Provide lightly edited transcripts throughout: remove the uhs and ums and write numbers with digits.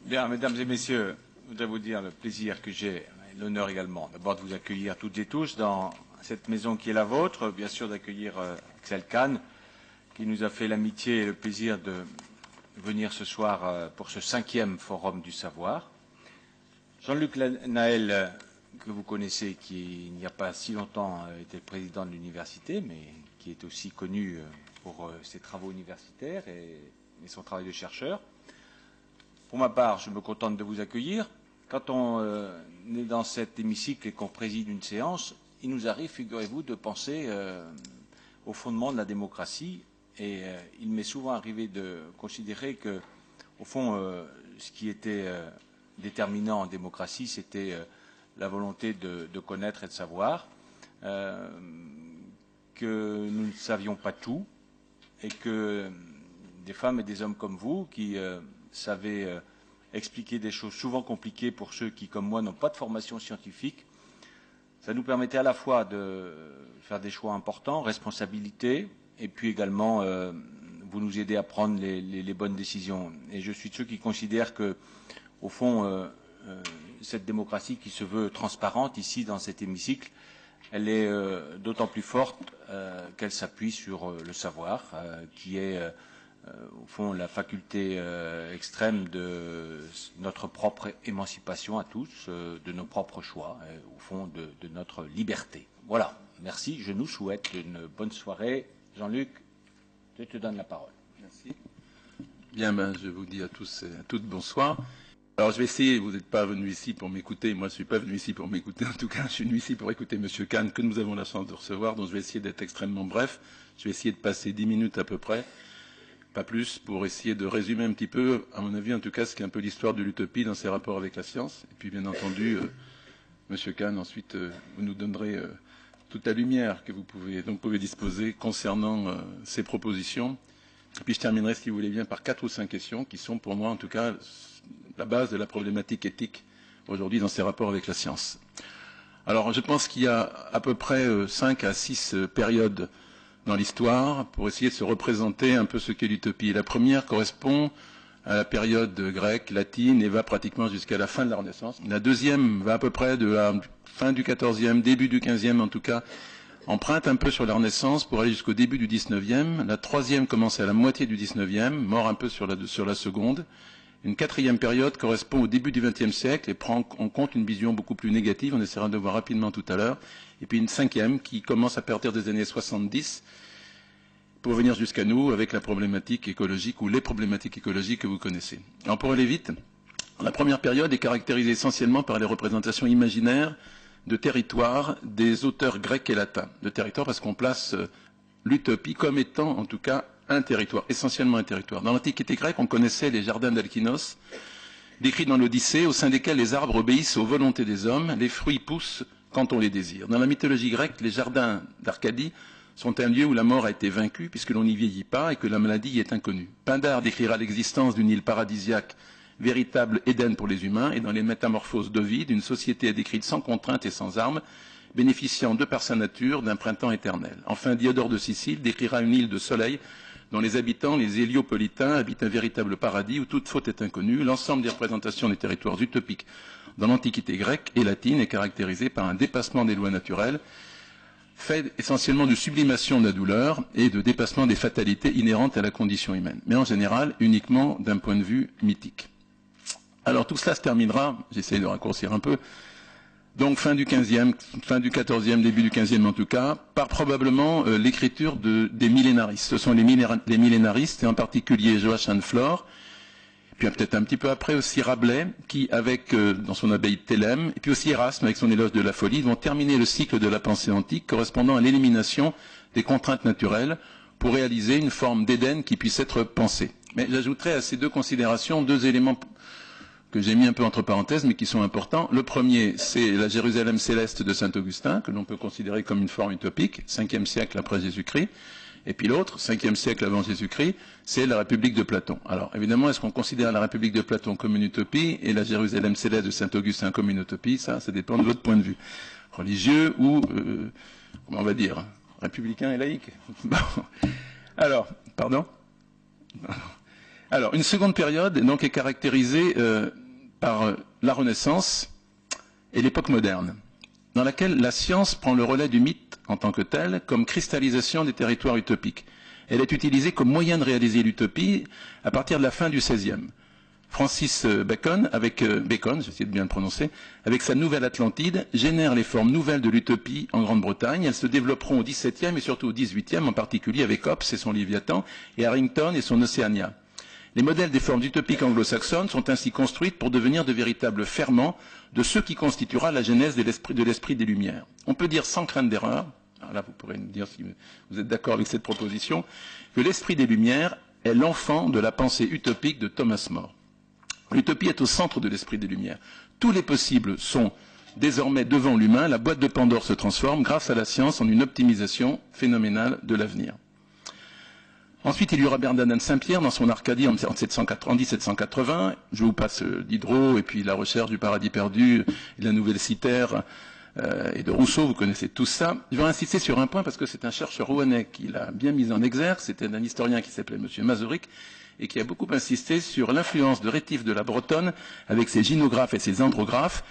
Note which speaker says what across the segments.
Speaker 1: Bien, mesdames et messieurs, je voudrais vous dire le plaisir que j'ai, et l'honneur également, d'abord de vous accueillir toutes et tous dans cette maison qui est la vôtre, bien sûr d'accueillir Axel Kahn, qui nous a fait l'amitié et le plaisir de venir ce soir pour ce 5e Forum du Savoir. Jean-Luc Naël, que vous connaissez, qui il n'y a pas si longtemps était président de l'université, mais qui est aussi connu pour ses travaux universitaires et son travail de chercheur. Pour ma part, je me contente de vous accueillir. Quand on est dans cet hémicycle et qu'on préside une séance, il nous arrive, figurez-vous, de penser au fondement de la démocratie. Et il m'est souvent arrivé de considérer que, au fond, ce qui était déterminant en démocratie, c'était la volonté de connaître et de savoir, que nous ne savions pas tout, et que des femmes et des hommes comme vous, qui savez expliquer des choses souvent compliquées pour ceux qui, comme moi, n'ont pas de formation scientifique. Ça nous permettait à la fois de faire des choix importants, responsabilités, et puis également vous nous aider à prendre les bonnes décisions. Et je suis de ceux qui considèrent que, au fond, cette démocratie qui se veut transparente ici dans cet hémicycle, elle est d'autant plus forte qu'elle s'appuie sur le savoir, qui est au fond, la faculté extrême de notre propre émancipation à tous, de nos propres choix, au fond, de notre liberté. Voilà, merci, je nous souhaite une bonne soirée. Jean-Luc, je te donne la parole.
Speaker 2: Merci. Bien, je vous dis à tous et à toutes bonsoir. Alors, je vais essayer, vous n'êtes pas venu ici pour m'écouter, moi je ne suis pas venu ici pour m'écouter, en tout cas, je suis venu ici pour écouter M. Kahn, que nous avons la chance de recevoir, donc je vais essayer d'être extrêmement bref. Je vais essayer de passer 10 minutes à peu près, pas plus, pour essayer de résumer un petit peu, à mon avis en tout cas, ce qui est un peu l'histoire de l'utopie dans ses rapports avec la science. Et puis bien entendu, M. Kahn, ensuite, vous nous donnerez toute la lumière que vous pouvez disposer concernant ces propositions. Et puis je terminerai, si vous voulez bien, par 4 ou 5 questions qui sont pour moi en tout cas la base de la problématique éthique aujourd'hui dans ses rapports avec la science. Alors je pense qu'il y a à peu près 5 à 6 périodes dans l'histoire pour essayer de se représenter un peu ce qu'est l'utopie. La première correspond à la période grecque, latine, et va pratiquement jusqu'à la fin de la Renaissance. La deuxième va à peu près de la fin du XIVe, début du XVe en tout cas, emprunte un peu sur la Renaissance pour aller jusqu'au début du XIXe. La troisième commence à la moitié du XIXe, mort un peu sur la seconde. Une quatrième période correspond au début du XXe siècle et prend en compte une vision beaucoup plus négative, on essaiera de voir rapidement tout à l'heure. Et puis une cinquième qui commence à partir des années 70 pour venir jusqu'à nous avec la problématique écologique ou les problématiques écologiques que vous connaissez. Alors pour aller vite, la première période est caractérisée essentiellement par les représentations imaginaires de territoires des auteurs grecs et latins. De territoires parce qu'on place l'utopie comme étant en tout cas un territoire, essentiellement un territoire. Dans l'Antiquité grecque, on connaissait les jardins d'Alkynos, décrits dans l'Odyssée, au sein desquels les arbres obéissent aux volontés des hommes, les fruits poussent quand on les désire. Dans la mythologie grecque, les jardins d'Arcadie sont un lieu où la mort a été vaincue, puisque l'on n'y vieillit pas et que la maladie y est inconnue. Pindare décrira l'existence d'une île paradisiaque, véritable Éden pour les humains, et dans les Métamorphoses d'Ovide, une société décrite sans contrainte et sans armes, bénéficiant de par sa nature d'un printemps éternel. Enfin, Diodore de Sicile décrira une île de soleil dont les habitants, les héliopolitains, habitent un véritable paradis où toute faute est inconnue. L'ensemble des représentations des territoires utopiques dans l'Antiquité grecque et latine est caractérisé par un dépassement des lois naturelles, fait essentiellement de sublimation de la douleur et de dépassement des fatalités inhérentes à la condition humaine, mais en général uniquement d'un point de vue mythique. Alors tout cela se terminera, j'essaie de raccourcir un peu, donc fin du XVe, fin du XIVe, début du XVe en tout cas, par probablement l'écriture des millénaristes. Ce sont les millénaristes, et en particulier Joachim de Flore, puis peut-être un petit peu après aussi Rabelais, qui avec, dans son abbaye de Thélème, et puis aussi Erasme avec son éloge de la folie, vont terminer le cycle de la pensée antique correspondant à l'élimination des contraintes naturelles pour réaliser une forme d'Éden qui puisse être pensée. Mais j'ajouterai à ces deux considérations deux éléments que j'ai mis un peu entre parenthèses, mais qui sont importants. Le premier, c'est la Jérusalem céleste de saint Augustin, que l'on peut considérer comme une forme utopique, 5e siècle après Jésus-Christ. Et puis l'autre, 5e siècle avant Jésus-Christ, c'est la République de Platon. Alors évidemment, est-ce qu'on considère la République de Platon comme une utopie et la Jérusalem céleste de Saint-Augustin comme une utopie? Ça dépend de votre point de vue. Religieux ou, comment on va dire, républicain et laïque. Bon. Alors, pardon. Alors, une seconde période donc, est caractérisée par la Renaissance et l'époque moderne, dans laquelle la science prend le relais du mythe en tant que tel, comme cristallisation des territoires utopiques. Elle est utilisée comme moyen de réaliser l'utopie à partir de la fin du XVIe. Francis Bacon, j'essaie de bien le prononcer, avec sa Nouvelle Atlantide, génère les formes nouvelles de l'utopie en Grande-Bretagne. Elles se développeront au XVIIe et surtout au XVIIIe, en particulier avec Hobbes et son Léviathan, et Harrington et son Océania. Les modèles des formes utopiques anglo-saxonnes sont ainsi construites pour devenir de véritables ferments de ce qui constituera la genèse de l'esprit des Lumières. On peut dire sans crainte d'erreur, alors là vous pourrez me dire si vous êtes d'accord avec cette proposition, que l'esprit des Lumières est l'enfant de la pensée utopique de Thomas More. L'utopie est au centre de l'esprit des Lumières. Tous les possibles sont désormais devant l'humain, la boîte de Pandore se transforme grâce à la science en une optimisation phénoménale de l'avenir. Ensuite, il y aura Bernardin de Saint-Pierre dans son Arcadie en 1780. Je vous passe Diderot et puis la recherche du paradis perdu, et la nouvelle citaire et de Rousseau, vous connaissez tout ça. Je vais insister sur un point parce que c'est un chercheur rouennais qui l'a bien mis en exergue. C'était un historien qui s'appelait M. Masaryk et qui a beaucoup insisté sur l'influence de Rétif de la Bretonne avec ses gynographes et ses andrographes,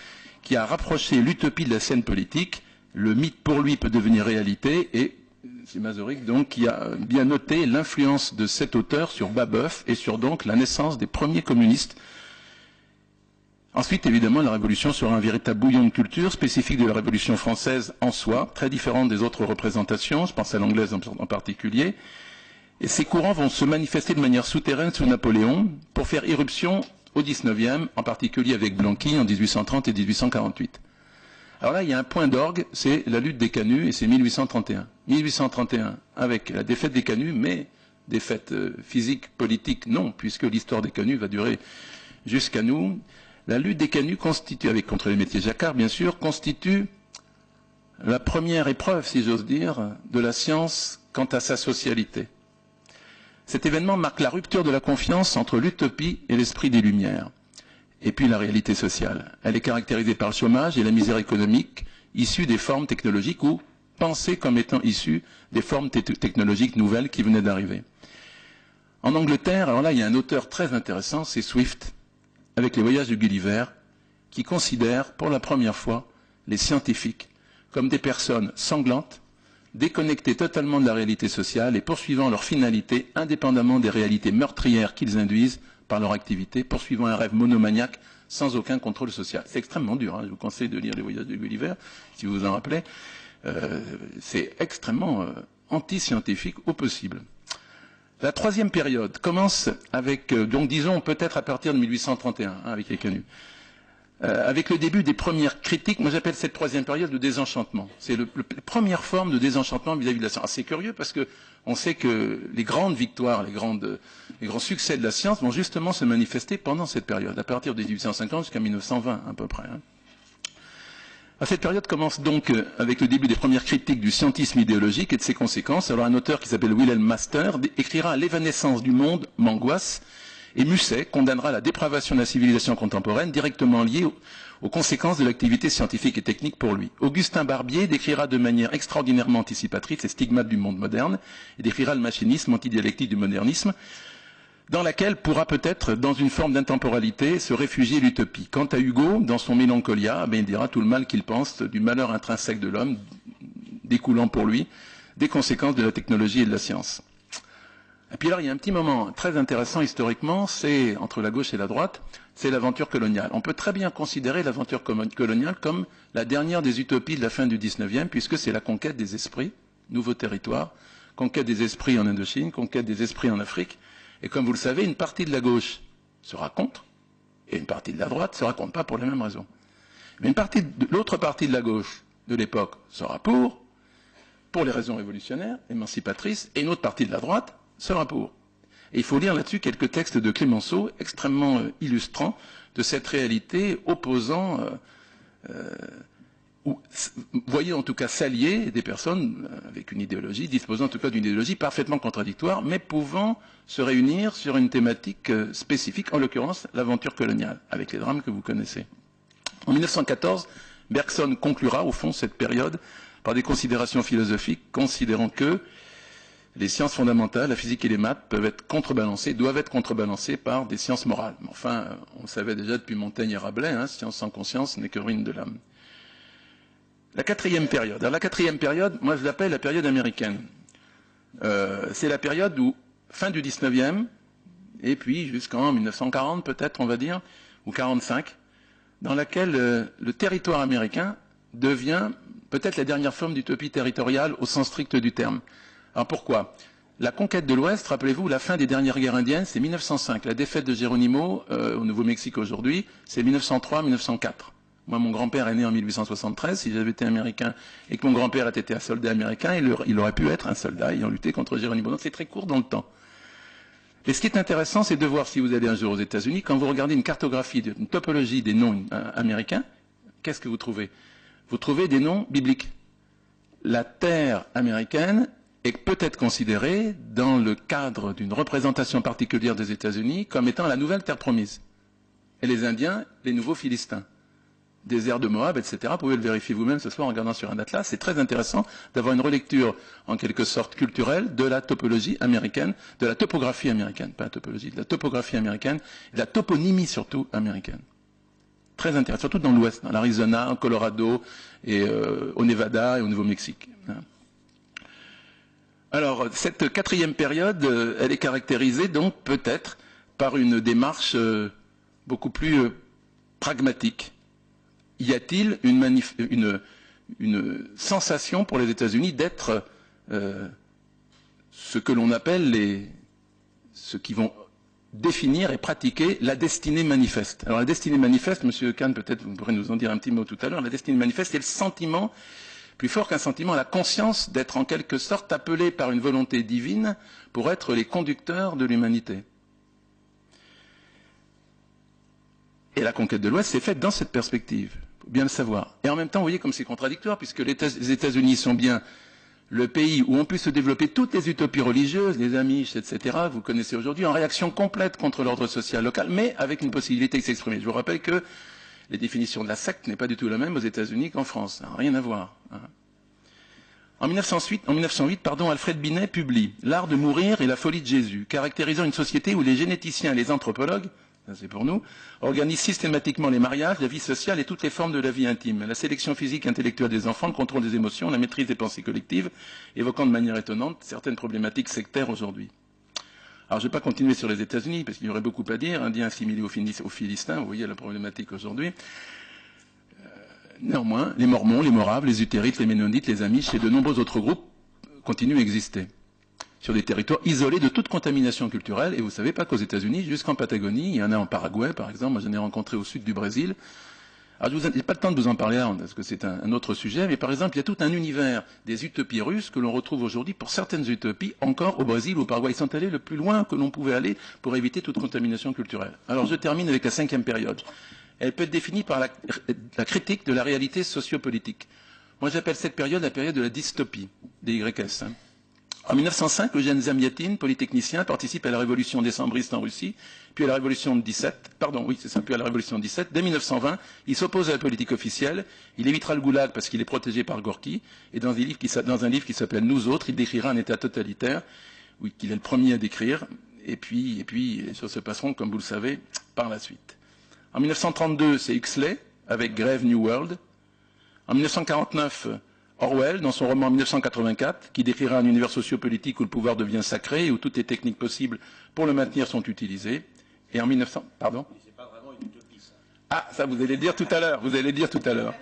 Speaker 2: qui a rapproché l'utopie de la scène politique. Le mythe pour lui peut devenir réalité et c'est Masaryk donc qui a bien noté l'influence de cet auteur sur Babeuf et sur donc la naissance des premiers communistes. Ensuite, évidemment, la Révolution sera un véritable bouillon de culture spécifique de la Révolution française en soi, très différente des autres représentations, je pense à l'anglaise en particulier. Et ces courants vont se manifester de manière souterraine sous Napoléon pour faire irruption au XIXe, en particulier avec Blanqui en 1830 et 1848. Alors là, il y a un point d'orgue, c'est la lutte des Canuts, et c'est 1831. 1831, avec la défaite des Canuts, mais défaite physique, politique, non, puisque l'histoire des Canuts va durer jusqu'à nous. La lutte des Canuts constitue, contre les métiers jacquards, bien sûr, constitue la première épreuve, si j'ose dire, de la science quant à sa socialité. Cet événement marque la rupture de la confiance entre l'utopie et l'esprit des Lumières. Et puis la réalité sociale. Elle est caractérisée par le chômage et la misère économique issue des formes technologiques ou pensées comme étant issues des formes technologiques nouvelles qui venaient d'arriver. En Angleterre, alors là, il y a un auteur très intéressant, c'est Swift, avec les Voyages de Gulliver, qui considère pour la première fois les scientifiques comme des personnes sanglantes, déconnectées totalement de la réalité sociale et poursuivant leur finalité indépendamment des réalités meurtrières qu'ils induisent par leur activité, poursuivant un rêve monomaniaque sans aucun contrôle social. C'est extrêmement dur, hein. Je vous conseille de lire les Voyages de Gulliver, si vous vous en rappelez. C'est extrêmement anti-scientifique au possible. La troisième période commence avec, donc disons peut-être à partir de 1831, hein, avec les Canuts. Avec le début des premières critiques, moi j'appelle cette troisième période le désenchantement. C'est la première forme de désenchantement vis-à-vis de la science. C'est curieux parce que on sait que les grandes victoires, les grands succès de la science vont justement se manifester pendant cette période, à partir de 1850 jusqu'à 1920 à peu près. Hein. Cette période commence donc avec le début des premières critiques du scientisme idéologique et de ses conséquences. Alors un auteur qui s'appelle Wilhelm Master écrira « L'évanescence du monde m'angoisse » et Musset condamnera la dépravation de la civilisation contemporaine directement liée aux conséquences de l'activité scientifique et technique pour lui. Augustin Barbier décrira de manière extraordinairement anticipatrice les stigmates du monde moderne et décrira le machinisme antidialectique du modernisme, dans laquelle pourra peut-être, dans une forme d'intemporalité, se réfugier l'utopie. Quant à Hugo, dans son Mélancolia, il dira tout le mal qu'il pense du malheur intrinsèque de l'homme, découlant pour lui des conséquences de la technologie et de la science. Et puis alors, il y a un petit moment très intéressant historiquement, c'est entre la gauche et la droite, c'est l'aventure coloniale. On peut très bien considérer l'aventure coloniale comme la dernière des utopies de la fin du XIXe, puisque c'est la conquête des esprits, nouveaux territoires, conquête des esprits en Indochine, conquête des esprits en Afrique. Et comme vous le savez, une partie de la gauche sera contre, et une partie de la droite ne sera contre, pas pour les mêmes raisons. Mais l'autre partie de la gauche de l'époque sera pour les raisons révolutionnaires, émancipatrices, et une autre partie de la droite sera pour. Et il faut lire là-dessus quelques textes de Clémenceau extrêmement illustrants de cette réalité opposant ou voyez en tout cas s'allier des personnes avec une idéologie, disposant en tout cas d'une idéologie parfaitement contradictoire, mais pouvant se réunir sur une thématique spécifique, en l'occurrence l'aventure coloniale, avec les drames que vous connaissez. En 1914, Bergson conclura au fond cette période par des considérations philosophiques, considérant que les sciences fondamentales, la physique et les maths, peuvent être contrebalancées, doivent être contrebalancées par des sciences morales. Mais enfin, on le savait déjà depuis Montaigne et Rabelais, hein, science sans conscience n'est que ruine de l'âme. La quatrième période. Alors la quatrième période, moi je l'appelle la période américaine. C'est la période où, fin du 19e, et puis jusqu'en 1940 peut-être, on va dire, ou 45, dans laquelle le territoire américain devient peut-être la dernière forme d'utopie territoriale au sens strict du terme. Alors pourquoi? La conquête de l'Ouest, rappelez-vous, la fin des dernières guerres indiennes, c'est 1905. La défaite de Geronimo au Nouveau-Mexique aujourd'hui, c'est 1903-1904. Moi, mon grand-père est né en 1873. Si j'avais été américain et que mon grand-père était été un soldat américain, il aurait pu être un soldat ayant lutté contre Geronimo. Donc c'est très court dans le temps. Et ce qui est intéressant, c'est de voir, si vous allez un jour aux États-Unis, quand vous regardez une cartographie, une topologie des noms américains, qu'est-ce que vous trouvez? Vous trouvez des noms bibliques. La terre américaine est peut-être considérée, dans le cadre d'une représentation particulière des États-Unis, comme étant la nouvelle terre promise. Et les Indiens, les nouveaux Philistins. Désert de Moab, etc. Vous pouvez le vérifier vous-même ce soir en regardant sur un atlas. C'est très intéressant d'avoir une relecture, en quelque sorte culturelle, de la topologie américaine, de la topographie américaine, pas la topologie, de la topographie américaine, et de la toponymie surtout américaine. Très intéressant, surtout dans l'Ouest, dans l'Arizona, au Colorado, et au Nevada et au Nouveau-Mexique. Alors, cette quatrième période, elle est caractérisée donc peut-être par une démarche beaucoup plus pragmatique. Y a-t-il une sensation pour les États-Unis d'être ce que l'on appelle ceux qui vont définir et pratiquer la destinée manifeste. Alors la destinée manifeste, Monsieur Kahn, peut-être vous pourrez nous en dire un petit mot tout à l'heure, la destinée manifeste, c'est le sentiment, plus fort qu'un sentiment, la conscience d'être en quelque sorte appelé par une volonté divine pour être les conducteurs de l'humanité. Et la conquête de l'Ouest s'est faite dans cette perspective, il faut bien le savoir. Et en même temps, vous voyez comme c'est contradictoire, puisque les États-Unis sont bien le pays où ont pu se développer toutes les utopies religieuses, les Amish, etc., vous connaissez aujourd'hui, en réaction complète contre l'ordre social local, mais avec une possibilité de s'exprimer. Je vous rappelle que les définitions de la secte n'est pas du tout la même aux États-Unis qu'en France. Ça n'a rien à voir. En 1908, Alfred Binet publie « L'art de mourir et la folie de Jésus », caractérisant une société où les généticiens et les anthropologues, ça c'est pour nous, organisent systématiquement les mariages, la vie sociale et toutes les formes de la vie intime. La sélection physique et intellectuelle des enfants, le contrôle des émotions, la maîtrise des pensées collectives, évoquant de manière étonnante certaines problématiques sectaires aujourd'hui. Alors je ne vais pas continuer sur les États-Unis, parce qu'il y aurait beaucoup à dire, Indiens assimilés aux Philistins, vous voyez la problématique aujourd'hui. Néanmoins, les Mormons, les Moraves, les Utérites, les Ménonites, les Amish et de nombreux autres groupes continuent à exister sur des territoires isolés de toute contamination culturelle. Et vous ne savez pas qu'aux États-Unis, jusqu'en Patagonie, il y en a en Paraguay, par exemple, moi j'en ai rencontré au sud du Brésil. Alors je n'ai pas le temps de vous en parler là, parce que c'est un autre sujet, mais par exemple, il y a tout un univers des utopies russes que l'on retrouve aujourd'hui pour certaines utopies, encore au Brésil ou au Paraguay. Ils sont allés le plus loin que l'on pouvait aller pour éviter toute contamination culturelle. Alors je termine avec la cinquième période. Elle peut être définie par la critique de la réalité sociopolitique. Moi j'appelle cette période la période de la dystopie, des YS. En 1905, Eugène Zamyatin, polytechnicien, participe à la révolution décembriste en Russie, puis à la révolution de 17, puis à la révolution de 17. Dès 1920, il s'oppose à la politique officielle, il évitera le goulag parce qu'il est protégé par Gorky, et dans un livre qui s'appelle Nous autres, il décrira un État totalitaire, oui, qu'il est le premier à décrire, et puis les choses se passeront, comme vous le savez, par la suite. En 1932, c'est Huxley, avec Grave New World. En 1949, Orwell, dans son roman 1984, qui décrira un univers sociopolitique où le pouvoir devient sacré et où toutes les techniques possibles pour le maintenir sont utilisées. Et en 1900... Pardon ? C'est pas vraiment une utopie, ça. Ah, ça vous allez le dire tout à l'heure,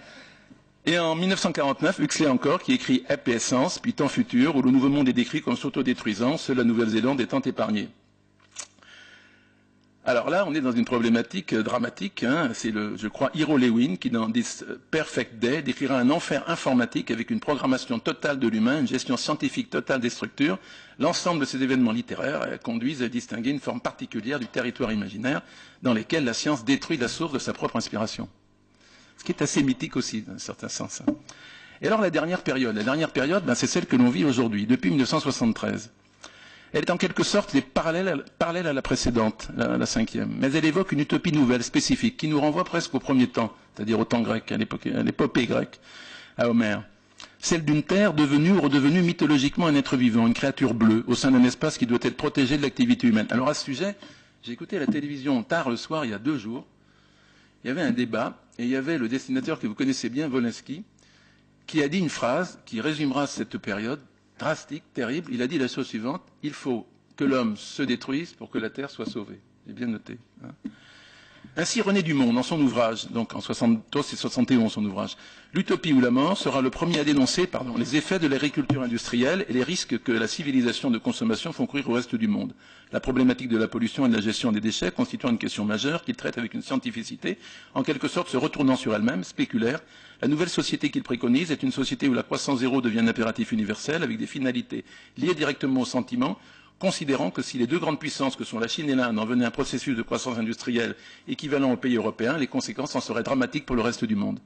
Speaker 2: Et en 1949, Huxley encore, qui écrit Ep et Essence, puis Temps futur, où le nouveau monde est décrit comme s'autodétruisant, seule la Nouvelle-Zélande étant épargnée. Alors là, on est dans une problématique dramatique. C'est, je crois, Hiro Lewin qui, dans This Perfect Day, décrira un enfer informatique avec une programmation totale de l'humain, une gestion scientifique totale des structures. L'ensemble de ces événements littéraires conduisent à distinguer une forme particulière du territoire imaginaire dans lequel la science détruit la source de sa propre inspiration. ce qui est assez mythique aussi, dans un certain sens. Et alors la dernière période, c'est celle que l'on vit aujourd'hui, depuis 1973. Elle est en quelque sorte parallèle à la précédente, la cinquième, mais elle évoque une utopie nouvelle, spécifique, qui nous renvoie presque au premier temps, c'est-à-dire au temps grec, à l'épopée grecque, à Homère. Celle d'une terre devenue ou redevenue mythologiquement un être vivant, une créature bleue, au sein d'un espace qui doit être protégé de l'activité humaine. Alors à ce sujet, j'ai écouté à la télévision tard le soir, il y a 2 jours, il y avait un débat, et il y avait le dessinateur que vous connaissez bien, Wolinski, qui a dit une phrase qui résumera cette période drastique, terrible. Il a dit la chose suivante: il faut que l'homme se détruise pour que la terre soit sauvée. J'ai bien noté. Ainsi, René Dumont, dans son ouvrage, donc en 72 et 71, son ouvrage, L'utopie ou la mort, sera le premier à dénoncer les effets de l'agriculture industrielle et les risques que la civilisation de consommation font courir au reste du monde. La problématique de la pollution et de la gestion des déchets constituant une question majeure qu'il traite avec une scientificité, en quelque sorte se retournant sur elle-même, spéculaire. La nouvelle société qu'il préconise est une société où la croissance zéro devient un impératif universel avec des finalités liées directement au sentiment, considérant que si les 2 grandes puissances que sont la Chine et l'Inde en venaient un processus de croissance industrielle équivalent aux pays européens, les conséquences en seraient dramatiques pour le reste du monde.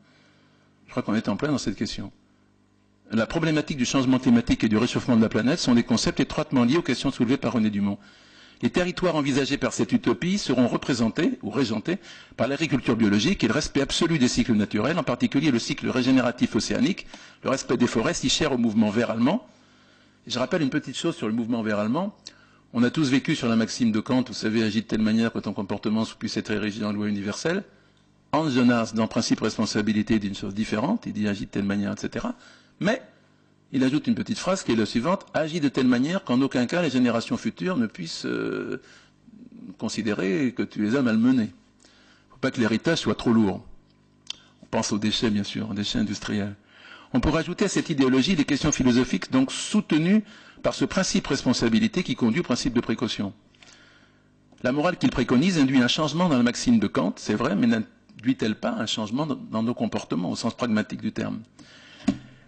Speaker 2: Je crois qu'on est en plein dans cette question. La problématique du changement climatique et du réchauffement de la planète sont des concepts étroitement liés aux questions soulevées par René Dumont. Les territoires envisagés par cette utopie seront représentés ou régentés par l'agriculture biologique et le respect absolu des cycles naturels, en particulier le cycle régénératif océanique, le respect des forêts si cher au mouvement vert allemand. Je rappelle une petite chose sur le mouvement vert allemand. On a tous vécu sur la maxime de Kant, vous savez, agis de telle manière que ton comportement puisse être érigé en loi universelle. Hans Jonas, dans Principe responsabilité, dit une chose différente, il dit agis de telle manière, etc. Mais il ajoute une petite phrase qui est la suivante: agis de telle manière qu'en aucun cas les générations futures ne puissent considérer que tu les as malmenés. Il ne faut pas que l'héritage soit trop lourd. On pense aux déchets, bien sûr, aux déchets industriels. On pourrait ajouter à cette idéologie des questions philosophiques donc soutenues par ce principe responsabilité qui conduit au principe de précaution. La morale qu'il préconise induit un changement dans la maxime de Kant, c'est vrai, mais n'induit-elle pas un changement dans nos comportements au sens pragmatique du terme?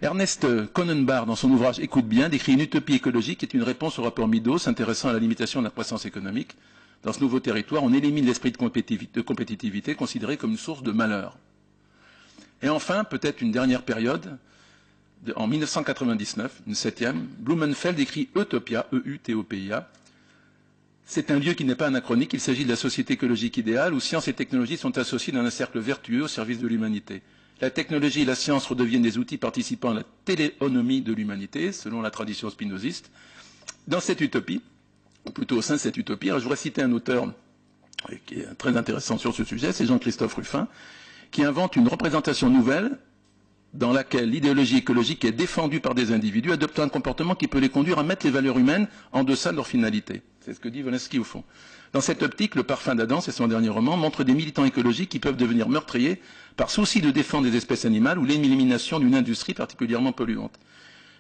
Speaker 2: Ernest Konenbar, dans son ouvrage Écoute bien, décrit une utopie écologique qui est une réponse au rapport Midos s'intéressant à la limitation de la croissance économique. Dans ce nouveau territoire, on élimine l'esprit de compétitivité considéré comme une source de malheur. Et enfin, peut-être une dernière période, en 1999, une 7e, Blumenfeld écrit Utopia, E-U-T-O-P-I-A. C'est un lieu qui n'est pas anachronique, il s'agit de la société écologique idéale où science et technologie sont associées dans un cercle vertueux au service de l'humanité. La technologie et la science redeviennent des outils participant à la téléonomie de l'humanité, selon la tradition spinoziste. Dans cette utopie, ou plutôt au sein de cette utopie, alors je voudrais citer un auteur qui est très intéressant sur ce sujet, c'est Jean-Christophe Ruffin, qui invente une représentation nouvelle dans laquelle l'idéologie écologique est défendue par des individus adoptant un comportement qui peut les conduire à mettre les valeurs humaines en deçà de leur finalité. C'est ce que dit Wolinski au fond. Dans cette optique, Le Parfum d'Adam, c'est son dernier roman, montre des militants écologiques qui peuvent devenir meurtriers par souci de défendre des espèces animales ou l'élimination d'une industrie particulièrement polluante.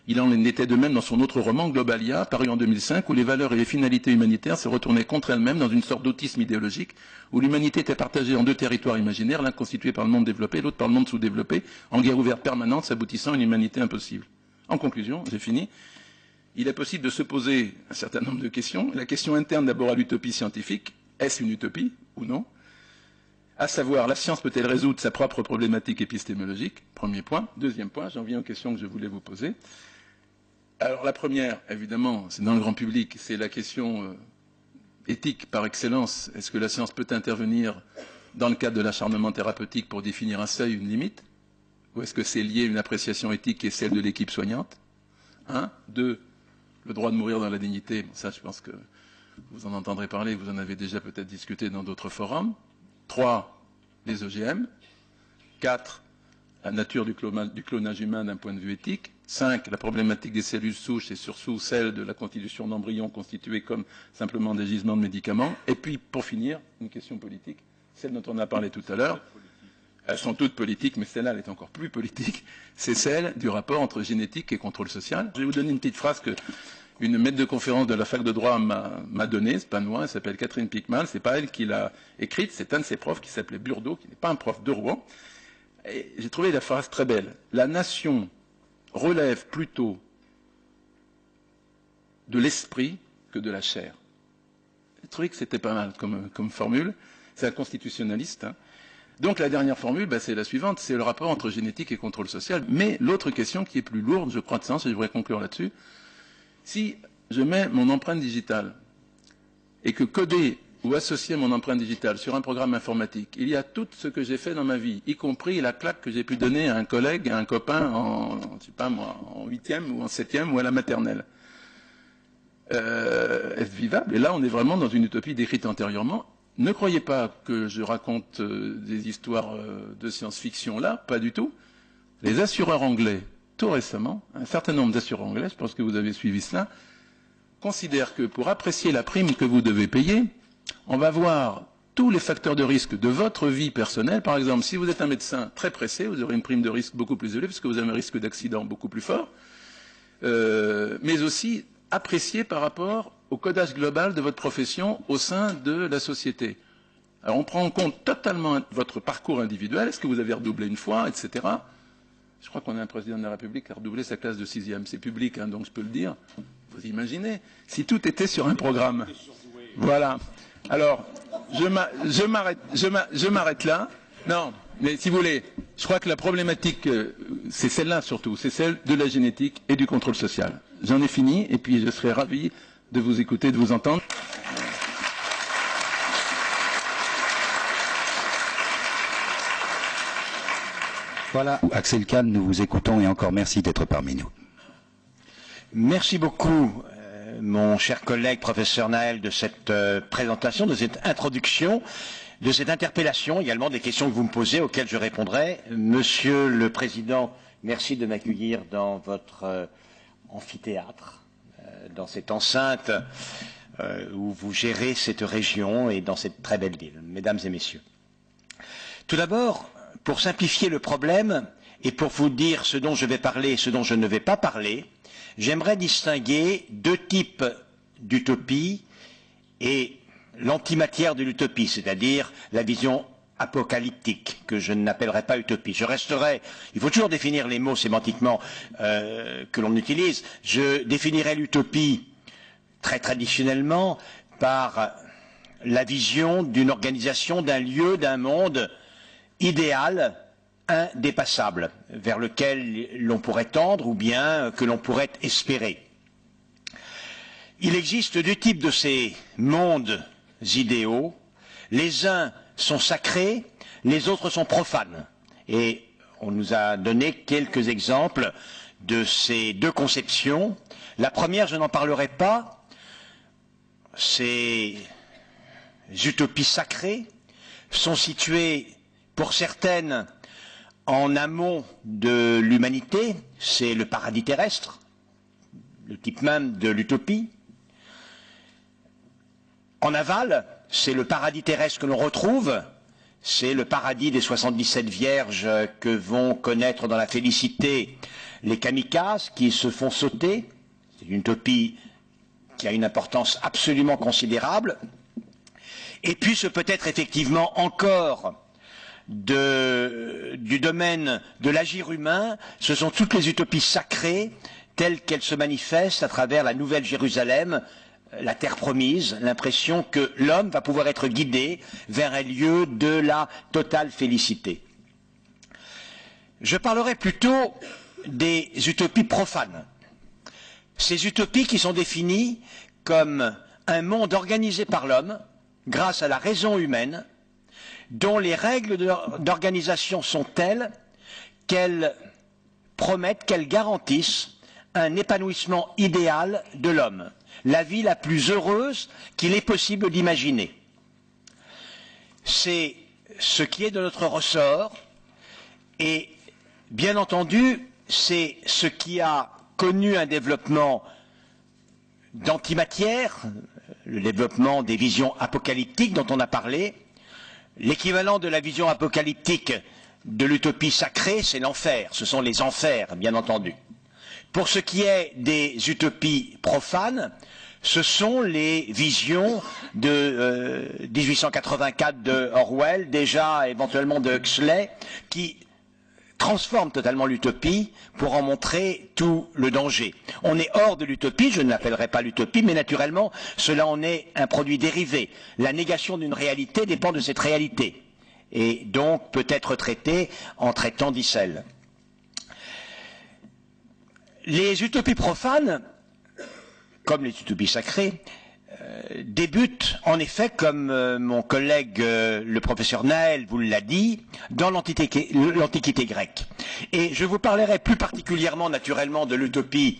Speaker 2: Il en était de même dans son autre roman, Globalia, paru en 2005, où les valeurs et les finalités humanitaires se retournaient contre elles-mêmes dans une sorte d'autisme idéologique, où l'humanité était partagée en 2 territoires imaginaires, l'un constitué par le monde développé, l'autre par le monde sous-développé, en guerre ouverte permanente, s'aboutissant à une humanité impossible. En conclusion, j'ai fini, il est possible de se poser un certain nombre de questions. La question interne d'abord à l'utopie scientifique, est-ce une utopie ou non? À savoir, la science peut-elle résoudre sa propre problématique épistémologique? Premier point. Deuxième point, j'en viens aux questions que je voulais vous poser. Alors la première, évidemment, c'est dans le grand public, c'est la question éthique par excellence. Est-ce que la science peut intervenir dans le cadre de l'acharnement thérapeutique pour définir un seuil, une limite? Ou est-ce que c'est lié à une appréciation éthique qui est celle de l'équipe soignante? 1. 2. Le droit de mourir dans la dignité. Ça, je pense que vous en entendrez parler, vous en avez déjà peut-être discuté dans d'autres forums. 3. Les OGM. 4. La nature du clonage humain d'un point de vue éthique. 5. La problématique des cellules souches et surtout celle de la constitution d'embryons constitués comme simplement des gisements de médicaments. Et puis, pour finir, une question politique, celle dont on a parlé tout à l'heure. Elles sont toutes politiques, mais celle-là, elle est encore plus politique. C'est celle du rapport entre génétique et contrôle social. Je vais vous donner une petite phrase que une maître de conférence de la fac de droit m'a donnée, c'est pas moi, elle s'appelle Catherine Pickman, c'est pas elle qui l'a écrite, c'est un de ses profs qui s'appelait Burdeau, qui n'est pas un prof de Rouen. Et j'ai trouvé la phrase très belle. La nation relève plutôt de l'esprit que de la chair. J'ai trouvé que c'était pas mal comme formule. C'est un constitutionnaliste. Hein. Donc la dernière formule, c'est la suivante, c'est le rapport entre génétique et contrôle social. Mais l'autre question qui est plus lourde, je crois de sens, et je voudrais conclure là-dessus, si je mets mon empreinte digitale et que coder ou associer mon empreinte digitale sur un programme informatique, il y a tout ce que j'ai fait dans ma vie, y compris la claque que j'ai pu donner à un collègue, à un copain je sais pas moi, en 8e ou en 7e ou à la maternelle. Est-ce vivable? Et là, on est vraiment dans une utopie décrite antérieurement. Ne croyez pas que je raconte des histoires de science-fiction là, pas du tout. Les assureurs anglais, tout récemment, un certain nombre d'assureurs anglais, je pense que vous avez suivi cela, considèrent que pour apprécier la prime que vous devez payer, on va voir tous les facteurs de risque de votre vie personnelle. Par exemple, si vous êtes un médecin très pressé, vous aurez une prime de risque beaucoup plus élevée parce que vous avez un risque d'accident beaucoup plus fort, mais aussi apprécié par rapport au codage global de votre profession au sein de la société. Alors on prend en compte totalement votre parcours individuel, est-ce que vous avez redoublé une fois, etc. Je crois qu'on a un président de la République qui a redoublé sa classe de 6e, c'est public, donc je peux le dire. Vous imaginez, si tout était sur un programme. Voilà. Alors, je m'arrête là. Non, mais si vous voulez, je crois que la problématique, c'est celle-là surtout, c'est celle de la génétique et du contrôle social. J'en ai fini, et puis je serai ravi de vous écouter, de vous entendre.
Speaker 3: Voilà, Axel Kahn, nous vous écoutons et encore merci d'être parmi nous.
Speaker 4: Merci beaucoup, mon cher collègue, professeur Naël, de cette présentation, de cette introduction, de cette interpellation, également des questions que vous me posez auxquelles je répondrai. Monsieur le Président, merci de m'accueillir dans votre amphithéâtre, dans cette enceinte où vous gérez cette région et dans cette très belle ville. Mesdames et messieurs. Tout d'abord, pour simplifier le problème et pour vous dire ce dont je vais parler et ce dont je ne vais pas parler, j'aimerais distinguer deux types d'utopie et l'antimatière de l'utopie, c'est-à-dire la vision apocalyptique, que je n'appellerai pas utopie. Je resterai, il faut toujours définir les mots sémantiquement que l'on utilise, je définirai l'utopie très traditionnellement par la vision d'une organisation, d'un lieu, d'un monde idéal, indépassable, vers lequel l'on pourrait tendre ou bien que l'on pourrait espérer. Il existe deux types de ces mondes idéaux. Les uns sont sacrés, les autres sont profanes. Et on nous a donné quelques exemples de ces deux conceptions. La première, je n'en parlerai pas, ces utopies sacrées sont situées pour certaines en amont de l'humanité, c'est le paradis terrestre, le type même de l'utopie. En aval, c'est le paradis terrestre que l'on retrouve, c'est le paradis des 77 vierges que vont connaître dans la félicité les kamikazes qui se font sauter. C'est une utopie qui a une importance absolument considérable. Et puis ce peut être effectivement encore du domaine de l'agir humain, ce sont toutes les utopies sacrées telles qu'elles se manifestent à travers la Nouvelle Jérusalem, la terre promise, l'impression que l'homme va pouvoir être guidé vers un lieu de la totale félicité. Je parlerai plutôt des utopies profanes. Ces utopies qui sont définies comme un monde organisé par l'homme grâce à la raison humaine, dont les règles d'organisation sont telles qu'elles promettent, qu'elles garantissent un épanouissement idéal de l'homme, la vie la plus heureuse qu'il est possible d'imaginer. C'est ce qui est de notre ressort et, bien entendu, c'est ce qui a connu un développement d'antimatière, le développement des visions apocalyptiques dont on a parlé. L'équivalent de la vision apocalyptique de l'utopie sacrée, c'est l'enfer. Ce sont les enfers, bien entendu. Pour ce qui est des utopies profanes, ce sont les visions de 1884 de Orwell, déjà éventuellement de Huxley, qui transforment totalement l'utopie pour en montrer tout le danger. On est hors de l'utopie, je ne l'appellerai pas l'utopie, mais naturellement, cela en est un produit dérivé. La négation d'une réalité dépend de cette réalité. et donc peut être traité en traitant d'icelle. Les utopies profanes, comme les utopies sacrées, débutent en effet, comme mon collègue le professeur Naël vous l'a dit, dans l'Antiquité grecque. Et je vous parlerai plus particulièrement naturellement de l'utopie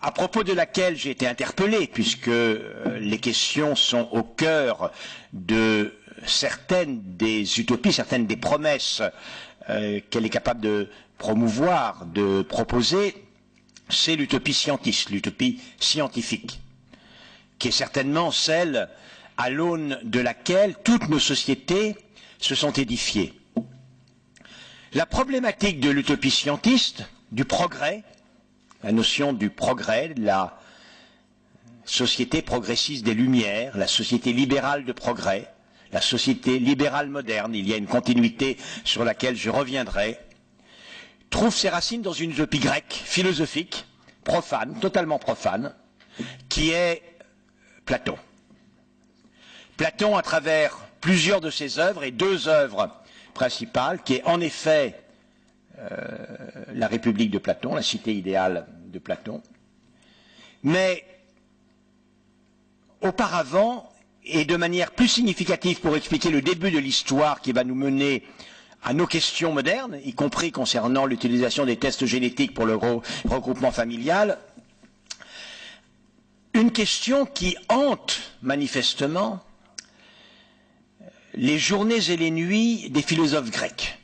Speaker 4: à propos de laquelle j'ai été interpellé, puisque les questions sont au cœur de certaines des utopies, certaines des promesses qu'elle est capable de promouvoir, de proposer. C'est l'utopie scientiste, l'utopie scientifique, qui est certainement celle à l'aune de laquelle toutes nos sociétés se sont édifiées. La problématique de l'utopie scientiste, du progrès, la notion du progrès, la société progressiste des Lumières, la société libérale de progrès, la société libérale moderne, il y a une continuité sur laquelle je reviendrai, trouve ses racines dans une utopie grecque, philosophique, profane, totalement profane, qui est Platon. Platon, à travers plusieurs de ses œuvres, et deux œuvres principales, qui est en effet la République de Platon, la cité idéale de Platon, mais auparavant, et de manière plus significative pour expliquer le début de l'histoire qui va nous mener à nos questions modernes, y compris concernant l'utilisation des tests génétiques pour le regroupement familial, une question qui hante manifestement les journées et les nuits des philosophes grecs.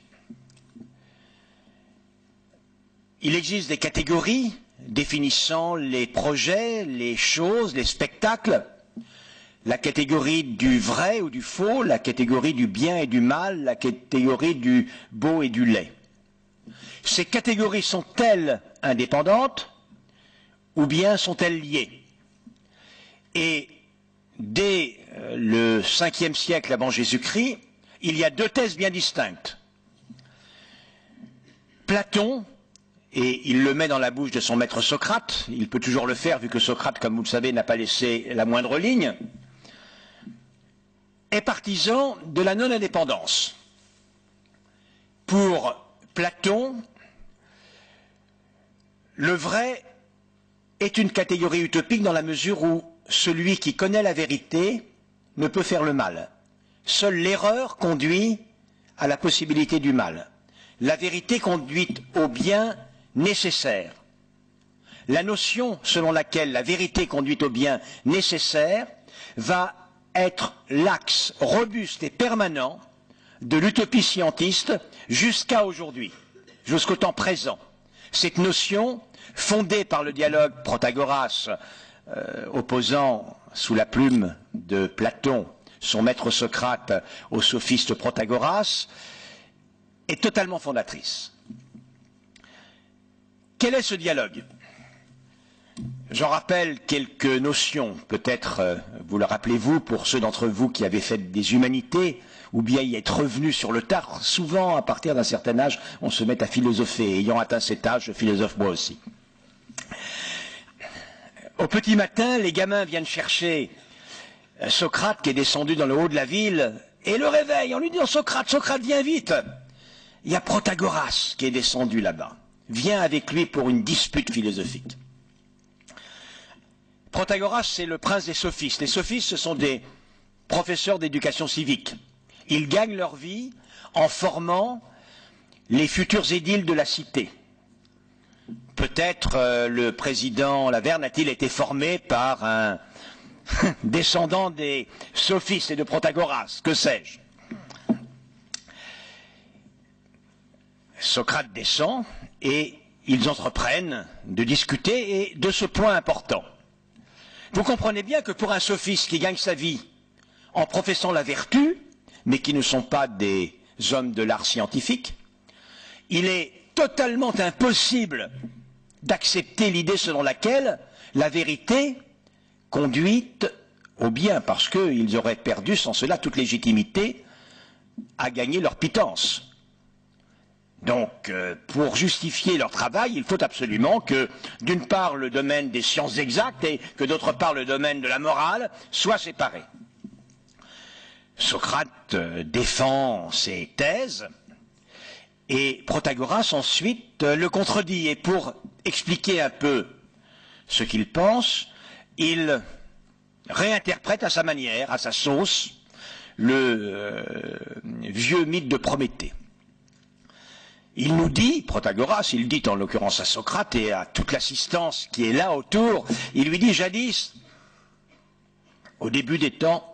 Speaker 4: Il existe des catégories définissant les projets, les choses, les spectacles, la catégorie du vrai ou du faux, la catégorie du bien et du mal, la catégorie du beau et du laid. Ces catégories sont-elles indépendantes ou bien sont-elles liées? Et dès le 5e siècle avant Jésus-Christ, il y a deux thèses bien distinctes. Platon, et il le met dans la bouche de son maître Socrate, il peut toujours le faire vu que Socrate, comme vous le savez, n'a pas laissé la moindre ligne, est partisan de la non-indépendance. Pour Platon, le vrai est une catégorie utopique dans la mesure où celui qui connaît la vérité ne peut faire le mal. Seule l'erreur conduit à la possibilité du mal. La vérité conduit au bien nécessaire. La notion selon laquelle la vérité conduit au bien nécessaire va être l'axe robuste et permanent de l'utopie scientiste jusqu'à aujourd'hui, jusqu'au temps présent. Cette notion, fondée par le dialogue Protagoras, opposant sous la plume de Platon son maître Socrate au sophiste Protagoras, est totalement fondatrice. Quel est ce dialogue? J'en rappelle quelques notions, peut-être vous le rappelez-vous, pour ceux d'entre vous qui avaient fait des humanités, ou bien y être revenus sur le tard. Souvent, à partir d'un certain âge, on se met à philosopher. Ayant atteint cet âge, je philosophe moi aussi. Au petit matin, les gamins viennent chercher Socrate, qui est descendu dans le haut de la ville, et le réveillent en lui disant « Socrate, Socrate, viens vite !» Il y a Protagoras qui est descendu là-bas. Viens avec lui pour une dispute philosophique. Protagoras, c'est le prince des sophistes. Les sophistes, ce sont des professeurs d'éducation civique. Ils gagnent leur vie en formant les futurs édiles de la cité. Peut-être le président Laverne a-t-il été formé par un descendant des sophistes et de Protagoras, que sais-je. Socrate descend et ils entreprennent de discuter et de ce point important. Vous comprenez bien que pour un sophiste qui gagne sa vie en professant la vertu, mais qui ne sont pas des hommes de l'art scientifique, il est totalement impossible d'accepter l'idée selon laquelle la vérité conduit au bien, parce qu'ils auraient perdu sans cela toute légitimité à gagner leur pitance. Donc, pour justifier leur travail, il faut absolument que, d'une part, le domaine des sciences exactes et que, d'autre part, le domaine de la morale soient séparés. Socrate défend ses thèses et Protagoras ensuite le contredit. Et pour expliquer un peu ce qu'il pense, il réinterprète à sa manière, à sa sauce, le vieux mythe de Prométhée. Il nous dit, Protagoras, il dit en l'occurrence à Socrate et à toute l'assistance qui est là autour, il lui dit jadis, au début des temps,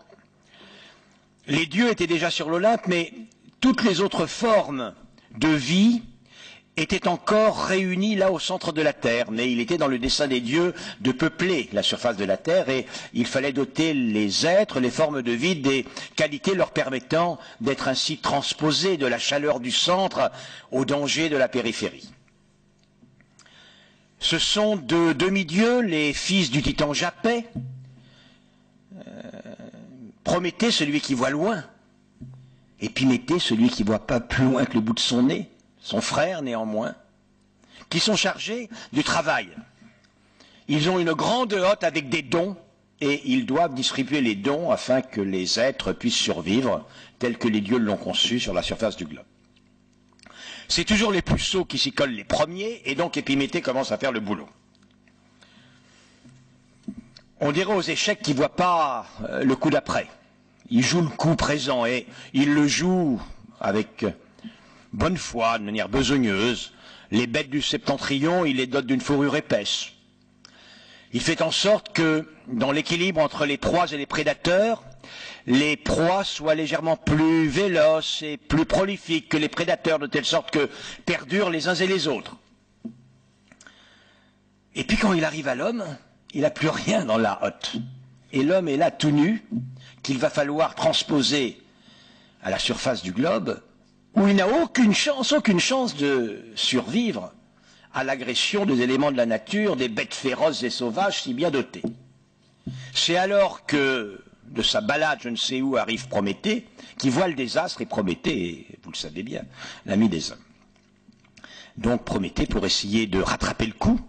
Speaker 4: les dieux étaient déjà sur l'Olympe, mais toutes les autres formes de vie étaient encore réunies là au centre de la terre. Mais il était dans le dessein des dieux de peupler la surface de la terre et il fallait doter les êtres, les formes de vie des qualités leur permettant d'être ainsi transposés de la chaleur du centre au danger de la périphérie. Ce sont deux demi-dieux, les fils du titan Japet, Prométhée, celui qui voit loin, et Épiméthée, celui qui ne voit pas plus loin que le bout de son nez, son frère néanmoins, qui sont chargés du travail. Ils ont une grande hotte avec des dons, et ils doivent distribuer les dons afin que les êtres puissent survivre, tels que les dieux l'ont conçu sur la surface du globe. C'est toujours les plus sots qui s'y collent les premiers, et donc Épiméthée commence à faire le boulot. On dirait aux échecs qu'ils ne voient pas le coup d'après. Il joue le coup présent et il le joue avec bonne foi, de manière besogneuse. Les bêtes du septentrion, il les dote d'une fourrure épaisse. Il fait en sorte que, dans l'équilibre entre les proies et les prédateurs, les proies soient légèrement plus véloces et plus prolifiques que les prédateurs, de telle sorte que perdurent les uns et les autres. Et puis quand il arrive à l'homme, il n'a plus rien dans la hotte. Et l'homme est là tout nu, qu'il va falloir transposer à la surface du globe, où il n'a aucune chance de survivre à l'agression des éléments de la nature, des bêtes féroces et sauvages si bien dotées. C'est alors que, de sa balade je ne sais où, arrive Prométhée, qui voit le désastre, et Prométhée, vous le savez bien, l'ami des hommes. Donc Prométhée, pour essayer de rattraper le coup,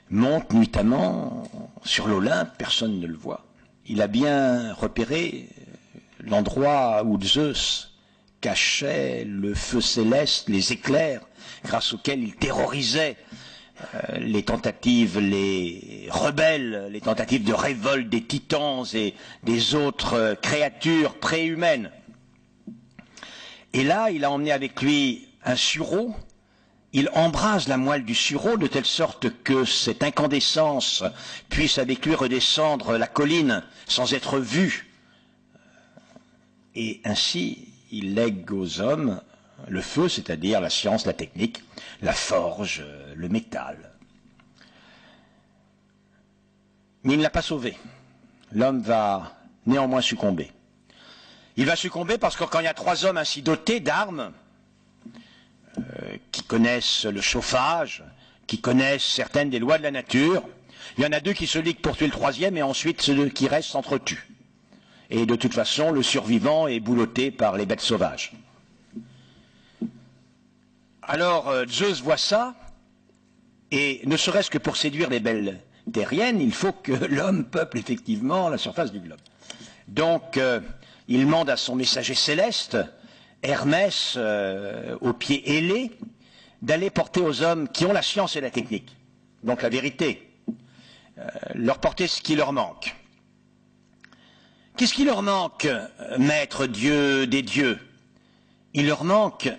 Speaker 4: monte nuitamment sur l'Olympe, personne ne le voit. Il a bien repéré l'endroit où Zeus cachait le feu céleste, les éclairs, grâce auxquels il terrorisait les tentatives, les rebelles, les tentatives de révolte des titans et des autres créatures préhumaines. Et là, il a emmené avec lui un sureau. Il embrase la moelle du sureau de telle sorte que cette incandescence puisse avec lui redescendre la colline sans être vue. Et ainsi, il lègue aux hommes le feu, c'est-à-dire la science, la technique, la forge, le métal. Mais il ne l'a pas sauvé. L'homme va néanmoins succomber. Il va succomber parce que quand il y a trois hommes ainsi dotés d'armes, qui connaissent le chauffage, qui connaissent certaines des lois de la nature, il y en a deux qui se liguent pour tuer le troisième et ensuite ceux qui restent s'entretuent. Et de toute façon, le survivant est boulotté par les bêtes sauvages. Alors Zeus voit ça, et ne serait-ce que pour séduire les belles terriennes, il faut que l'homme peuple effectivement la surface du globe. Donc il demande à son messager céleste, Hermès, aux pieds ailés, d'aller porter aux hommes qui ont la science et la technique, donc la vérité, leur porter ce qui leur manque. Qu'est-ce qui leur manque, maître Dieu des dieux? Il leur manque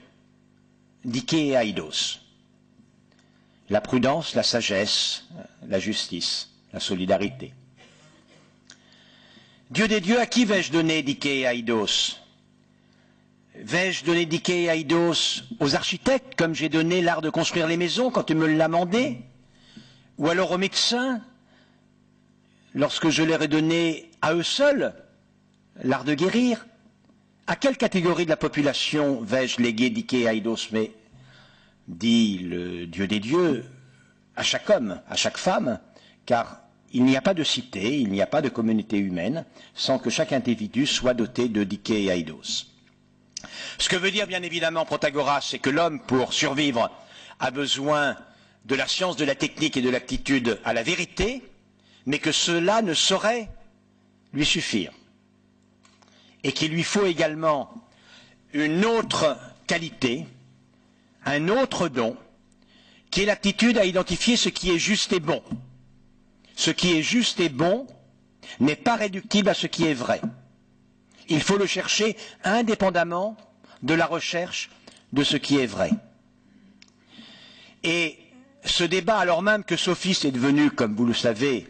Speaker 4: Dike et Aidos. La prudence, la sagesse, la justice, la solidarité. Dieu des dieux, à qui vais-je donner Dike et Aidos? Vais-je donner Dike et Aidos aux architectes, comme j'ai donné l'art de construire les maisons quand tu me l'as mandé? Ou alors aux médecins, lorsque je leur ai donné à eux seuls l'art de guérir? À quelle catégorie de la population vais-je léguer Dike et Aidos? Mais, dit le Dieu des dieux, à chaque homme, à chaque femme, car il n'y a pas de cité, il n'y a pas de communauté humaine, sans que chaque individu soit doté de Dike et Aidos. Ce que veut dire bien évidemment Protagoras, c'est que l'homme, pour survivre, a besoin de la science, de la technique et de l'aptitude à la vérité, mais que cela ne saurait lui suffire. et qu'il lui faut également une autre qualité, un autre don, qui est l'aptitude à identifier ce qui est juste et bon. Ce qui est juste et bon n'est pas réductible à ce qui est vrai. Il faut le chercher indépendamment de la recherche de ce qui est vrai. Et ce débat, alors même que sophiste est devenu, comme vous le savez,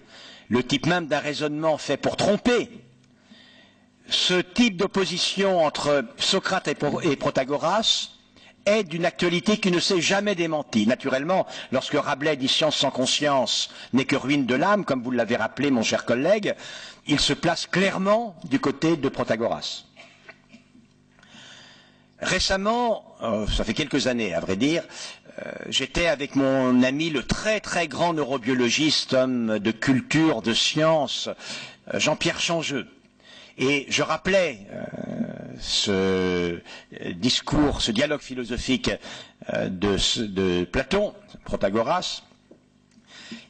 Speaker 4: le type même d'un raisonnement fait pour tromper, ce type d'opposition entre Socrate et Protagoras est d'une actualité qui ne s'est jamais démentie. Naturellement, lorsque Rabelais dit « science sans conscience n'est que ruine de l'âme », comme vous l'avez rappelé, mon cher collègue, il se place clairement du côté de Protagoras. Récemment, ça fait quelques années à vrai dire, j'étais avec mon ami le très très grand neurobiologiste, homme de culture, de science, Jean-Pierre Changeux. Et je rappelais ce discours, ce dialogue philosophique de Platon, Protagoras,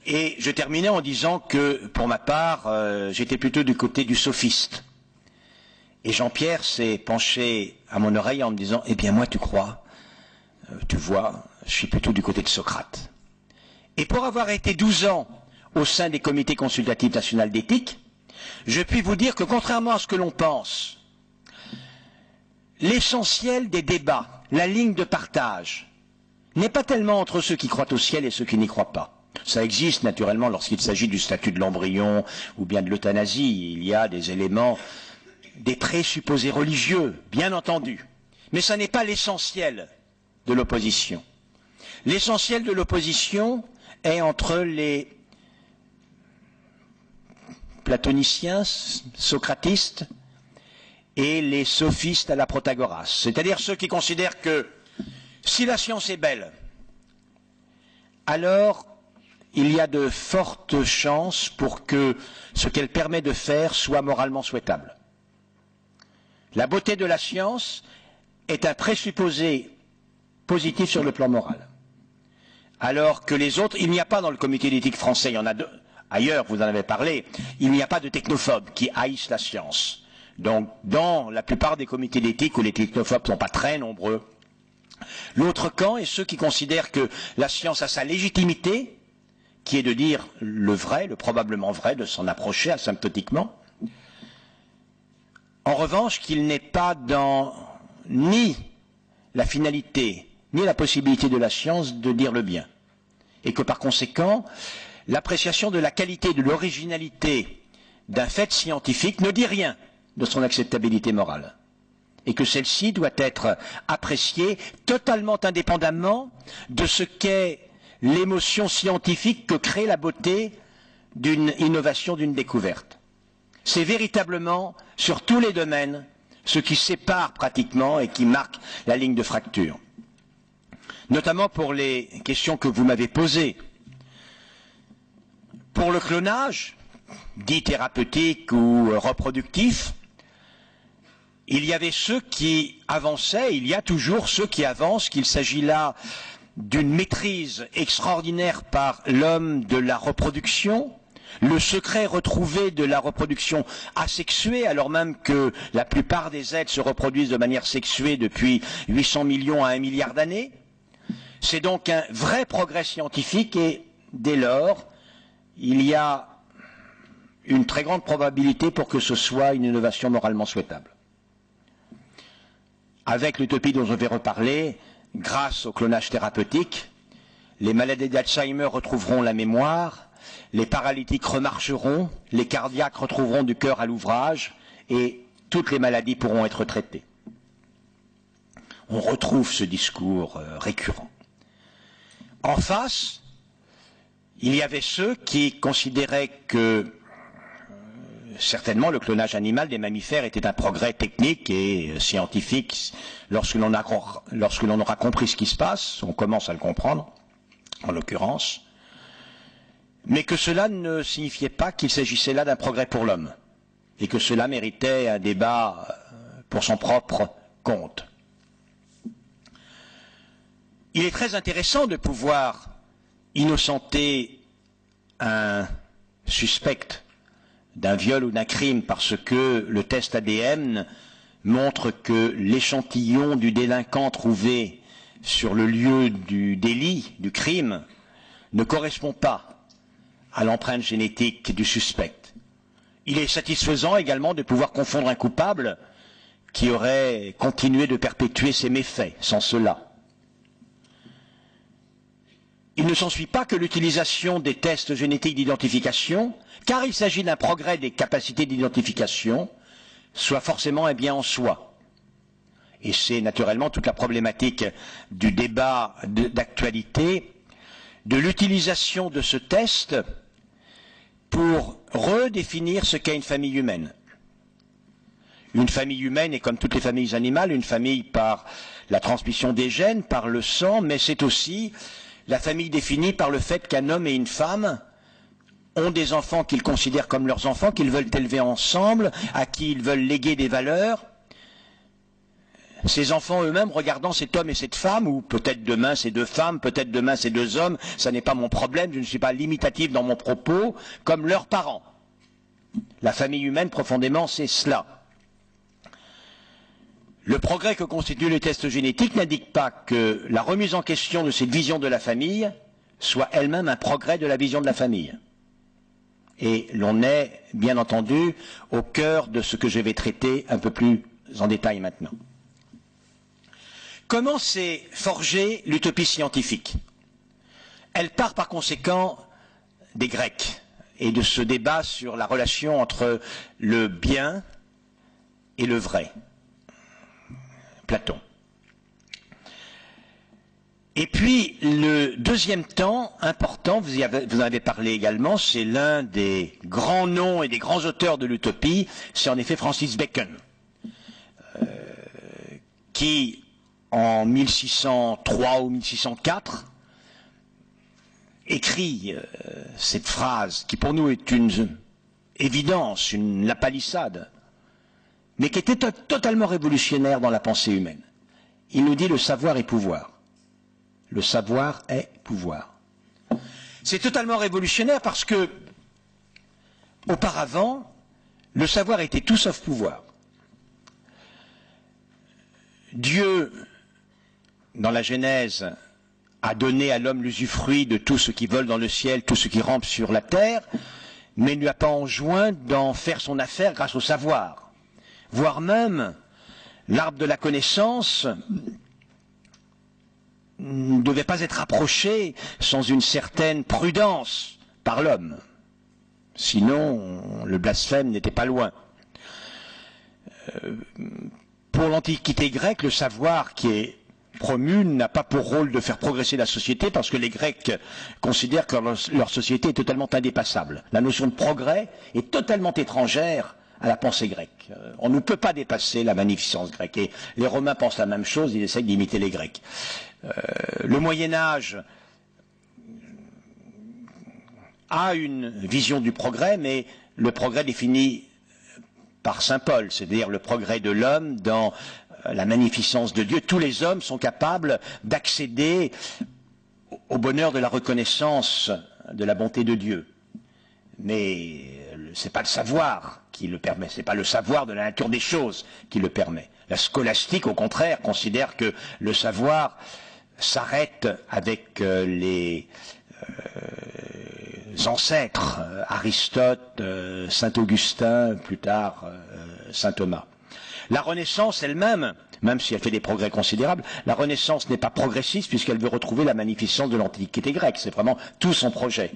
Speaker 4: et je terminais en disant que, pour ma part, j'étais plutôt du côté du sophiste. Et Jean-Pierre s'est penché à mon oreille en me disant « Eh bien moi, tu crois, tu vois, je suis plutôt du côté de Socrate. » Et pour avoir été 12 ans au sein des comités consultatifs nationaux d'éthique, je puis vous dire que contrairement à ce que l'on pense, l'essentiel des débats, la ligne de partage, n'est pas tellement entre ceux qui croient au ciel et ceux qui n'y croient pas. Ça existe naturellement lorsqu'il s'agit du statut de l'embryon ou bien de l'euthanasie. Il y a des éléments, des présupposés religieux, bien entendu. Mais ça n'est pas l'essentiel de l'opposition. L'essentiel de l'opposition est entre les platoniciens, socratistes, et les sophistes à la Protagoras. C'est-à-dire ceux qui considèrent que si la science est belle, alors il y a de fortes chances pour que ce qu'elle permet de faire soit moralement souhaitable. La beauté de la science est un présupposé positif sur le plan moral. Alors que les autres, il n'y a pas dans le comité d'éthique français, il y en a deux, ailleurs, vous en avez parlé, il n'y a pas de technophobes qui haïssent la science. Donc, dans la plupart des comités d'éthique où les technophobes ne sont pas très nombreux, l'autre camp est ceux qui considèrent que la science a sa légitimité, qui est de dire le vrai, le probablement vrai, de s'en approcher asymptotiquement. En revanche, qu'il n'est pas dans ni la finalité, ni la possibilité de la science de dire le bien. Et que par conséquent, l'appréciation de la qualité, de l'originalité d'un fait scientifique ne dit rien de son acceptabilité morale. Et que celle-ci doit être appréciée totalement indépendamment de ce qu'est l'émotion scientifique que crée la beauté d'une innovation, d'une découverte. C'est véritablement, sur tous les domaines, ce qui sépare pratiquement et qui marque la ligne de fracture. Notamment pour les questions que vous m'avez posées. Pour le clonage, dit thérapeutique ou reproductif, il y avait ceux qui avançaient, il y a toujours ceux qui avancent qu'il s'agit là d'une maîtrise extraordinaire par l'homme de la reproduction, le secret retrouvé de la reproduction asexuée, alors même que la plupart des êtres se reproduisent de manière sexuée depuis 800 millions à 1 milliard d'années. C'est donc un vrai progrès scientifique et dès lors, il y a une très grande probabilité pour que ce soit une innovation moralement souhaitable. Avec l'utopie dont je vais reparler, grâce au clonage thérapeutique, les maladies d'Alzheimer retrouveront la mémoire, les paralytiques remarcheront, les cardiaques retrouveront du cœur à l'ouvrage et toutes les maladies pourront être traitées. On retrouve ce discours récurrent. En face, il y avait ceux qui considéraient que certainement le clonage animal des mammifères était un progrès technique et scientifique lorsque l'on aura compris ce qui se passe, on commence à le comprendre, en l'occurrence, mais que cela ne signifiait pas qu'il s'agissait là d'un progrès pour l'homme, et que cela méritait un débat pour son propre compte. Il est très intéressant de pouvoir innocenter un suspect d'un viol ou d'un crime parce que le test ADN montre que l'échantillon du délinquant trouvé sur le lieu du délit, du crime, ne correspond pas à l'empreinte génétique du suspect. Il est satisfaisant également de pouvoir confondre un coupable qui aurait continué de perpétuer ses méfaits sans cela. Il ne s'ensuit pas que l'utilisation des tests génétiques d'identification, car il s'agit d'un progrès des capacités d'identification, soit forcément un bien en soi. Et c'est naturellement toute la problématique du débat d'actualité, de l'utilisation de ce test pour redéfinir ce qu'est une famille humaine. Une famille humaine est comme toutes les familles animales, une famille par la transmission des gènes, par le sang, mais c'est aussi la famille définie par le fait qu'un homme et une femme ont des enfants qu'ils considèrent comme leurs enfants, qu'ils veulent élever ensemble, à qui ils veulent léguer des valeurs. Ces enfants eux-mêmes regardant cet homme et cette femme, ou peut-être demain c'est deux femmes, peut-être demain c'est deux hommes, ça n'est pas mon problème, je ne suis pas limitatif dans mon propos, comme leurs parents. La famille humaine, profondément, c'est cela. Le progrès que constituent les tests génétiques n'indique pas que la remise en question de cette vision de la famille soit elle-même un progrès de la vision de la famille. Et l'on est, bien entendu, au cœur de ce que je vais traiter un peu plus en détail maintenant. Comment s'est forgée l'utopie scientifique? Elle part par conséquent des Grecs et de ce débat sur la relation entre le bien et le vrai. Platon. Et puis, le deuxième temps important, vous en avez parlé également, c'est l'un des grands noms et des grands auteurs de l'utopie, c'est en effet Francis Bacon, qui, en 1603 ou 1604, écrit cette phrase, qui pour nous est une évidence, la palissade, mais qui était totalement révolutionnaire dans la pensée humaine. Il nous dit le savoir est pouvoir. Le savoir est pouvoir. C'est totalement révolutionnaire parce que, auparavant, le savoir était tout sauf pouvoir. Dieu, dans la Genèse, a donné à l'homme l'usufruit de tout ce qui vole dans le ciel, tout ce qui rampe sur la terre, mais il ne lui a pas enjoint d'en faire son affaire grâce au savoir. Voire même, l'arbre de la connaissance ne devait pas être approché sans une certaine prudence par l'homme. Sinon, le blasphème n'était pas loin. Pour l'Antiquité grecque, le savoir qui est promu n'a pas pour rôle de faire progresser la société parce que les Grecs considèrent que leur société est totalement indépassable. La notion de progrès est totalement étrangère à la pensée grecque. On ne peut pas dépasser la magnificence grecque. Et les Romains pensent la même chose, ils essayent d'imiter les Grecs. Le Moyen-Âge a une vision du progrès, mais le progrès défini par saint Paul, c'est-à-dire le progrès de l'homme dans la magnificence de Dieu. Tous les hommes sont capables d'accéder au bonheur de la reconnaissance de la bonté de Dieu. Mais ce n'est pas le savoir qui le permet, ce n'est pas le savoir de la nature des choses qui le permet. La scolastique, au contraire, considère que le savoir s'arrête avec les ancêtres, Aristote, saint Augustin, plus tard saint Thomas. La Renaissance elle-même, même si elle fait des progrès considérables, la Renaissance n'est pas progressiste puisqu'elle veut retrouver la magnificence de l'Antiquité grecque. C'est vraiment tout son projet.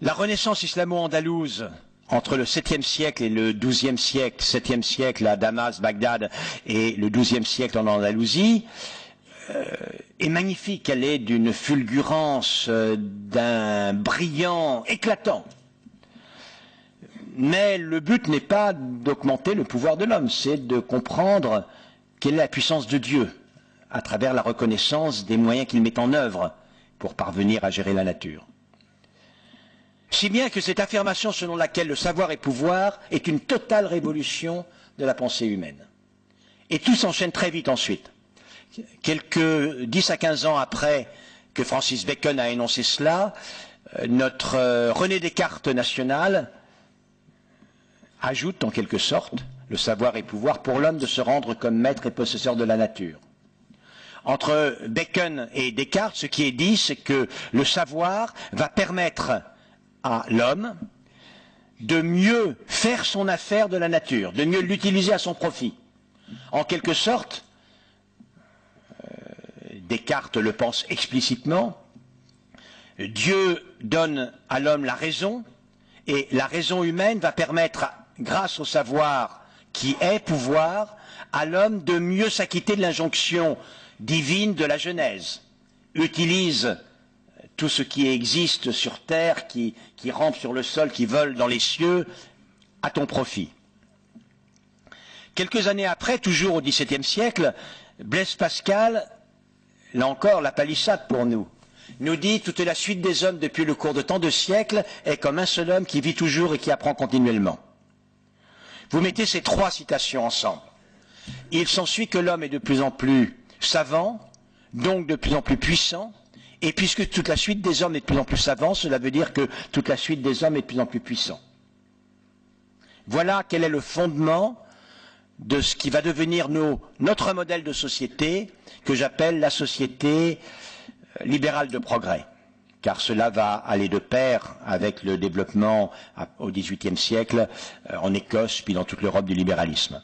Speaker 4: La Renaissance islamo-andalouse, entre le 7e siècle et le 12e siècle, 7e siècle à Damas, Bagdad, et le 12e siècle en Andalousie, est magnifique. Elle est d'une fulgurance, d'un brillant éclatant. Mais le but n'est pas d'augmenter le pouvoir de l'homme, c'est de comprendre quelle est la puissance de Dieu à travers la reconnaissance des moyens qu'il met en œuvre pour parvenir à gérer la nature. Si bien que cette affirmation selon laquelle le savoir est pouvoir est une totale révolution de la pensée humaine. Et tout s'enchaîne très vite ensuite. Quelques 10 à 15 ans après que Francis Bacon a énoncé cela, notre René Descartes national ajoute en quelque sorte, le savoir et pouvoir, pour l'homme de se rendre comme maître et possesseur de la nature. Entre Bacon et Descartes, ce qui est dit, c'est que le savoir va permettre à l'homme de mieux faire son affaire de la nature, de mieux l'utiliser à son profit. En quelque sorte, Descartes le pense explicitement, Dieu donne à l'homme la raison, et la raison humaine va permettre, grâce au savoir qui est pouvoir, à l'homme de mieux s'acquitter de l'injonction divine de la Genèse. Utilise tout ce qui existe sur terre, qui rampe sur le sol, qui vole dans les cieux, à ton profit. Quelques années après, toujours au XVIIe siècle, Blaise Pascal, là encore la palissade pour nous dit toute la suite des hommes depuis le cours de tant de siècles est comme un seul homme qui vit toujours et qui apprend continuellement. Vous mettez ces trois citations ensemble. Il s'ensuit que l'homme est de plus en plus savant, donc de plus en plus puissant, et puisque toute la suite des hommes est de plus en plus savant, cela veut dire que toute la suite des hommes est de plus en plus puissant. Voilà quel est le fondement de ce qui va devenir notre modèle de société, que j'appelle la société libérale de progrès, car cela va aller de pair avec le développement au XVIIIe siècle en Écosse, puis dans toute l'Europe du libéralisme.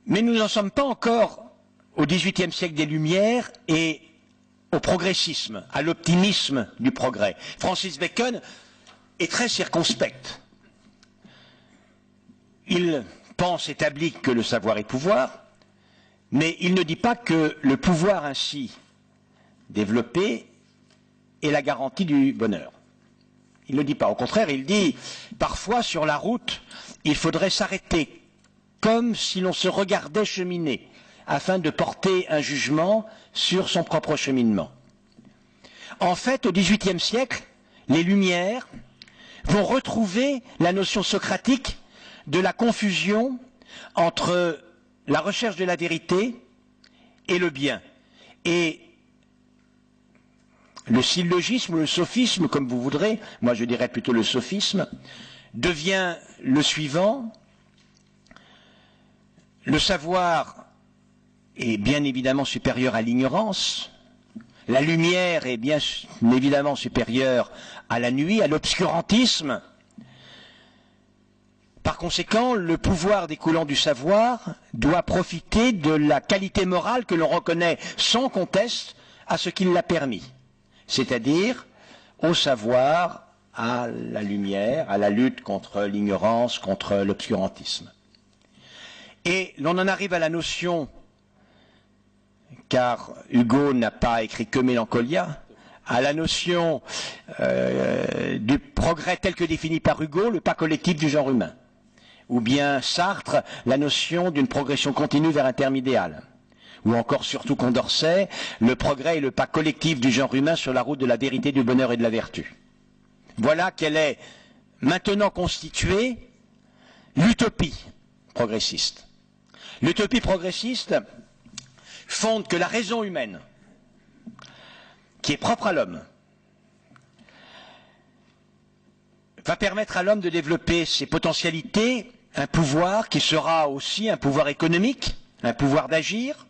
Speaker 4: Mais nous n'en sommes pas encore au XVIIIe siècle des Lumières et au progressisme, à l'optimisme du progrès. Francis Bacon est très circonspect. Il pense établi que le savoir est pouvoir, mais il ne dit pas que le pouvoir ainsi développé est la garantie du bonheur. Il ne dit pas. Au contraire, il dit parfois sur la route, il faudrait s'arrêter comme si l'on se regardait cheminer afin de porter un jugement sur son propre cheminement. En fait, au XVIIIe siècle, les Lumières vont retrouver la notion socratique de la confusion entre la recherche de la vérité et le bien. Et le syllogisme ou le sophisme, comme vous voudrez, moi je dirais plutôt le sophisme, devient le suivant. Le savoir est bien évidemment supérieur à l'ignorance. La lumière est bien évidemment supérieure à la nuit, à l'obscurantisme. Par conséquent, le pouvoir découlant du savoir doit profiter de la qualité morale que l'on reconnaît sans conteste à ce qui l'a permis, c'est-à-dire au savoir, à la lumière, à la lutte contre l'ignorance, contre l'obscurantisme. Et l'on en arrive à la notion, car Hugo n'a pas écrit que Mélancolia, à la notion du progrès tel que défini par Hugo, le pas collectif du genre humain. Ou bien Sartre, la notion d'une progression continue vers un terme idéal. Ou encore, surtout Condorcet, le progrès et le pas collectif du genre humain sur la route de la vérité, du bonheur et de la vertu. Voilà quelle est maintenant constituée l'utopie progressiste. L'utopie progressiste fonde que la raison humaine, qui est propre à l'homme, va permettre à l'homme de développer ses potentialités, un pouvoir qui sera aussi un pouvoir économique, un pouvoir d'agir.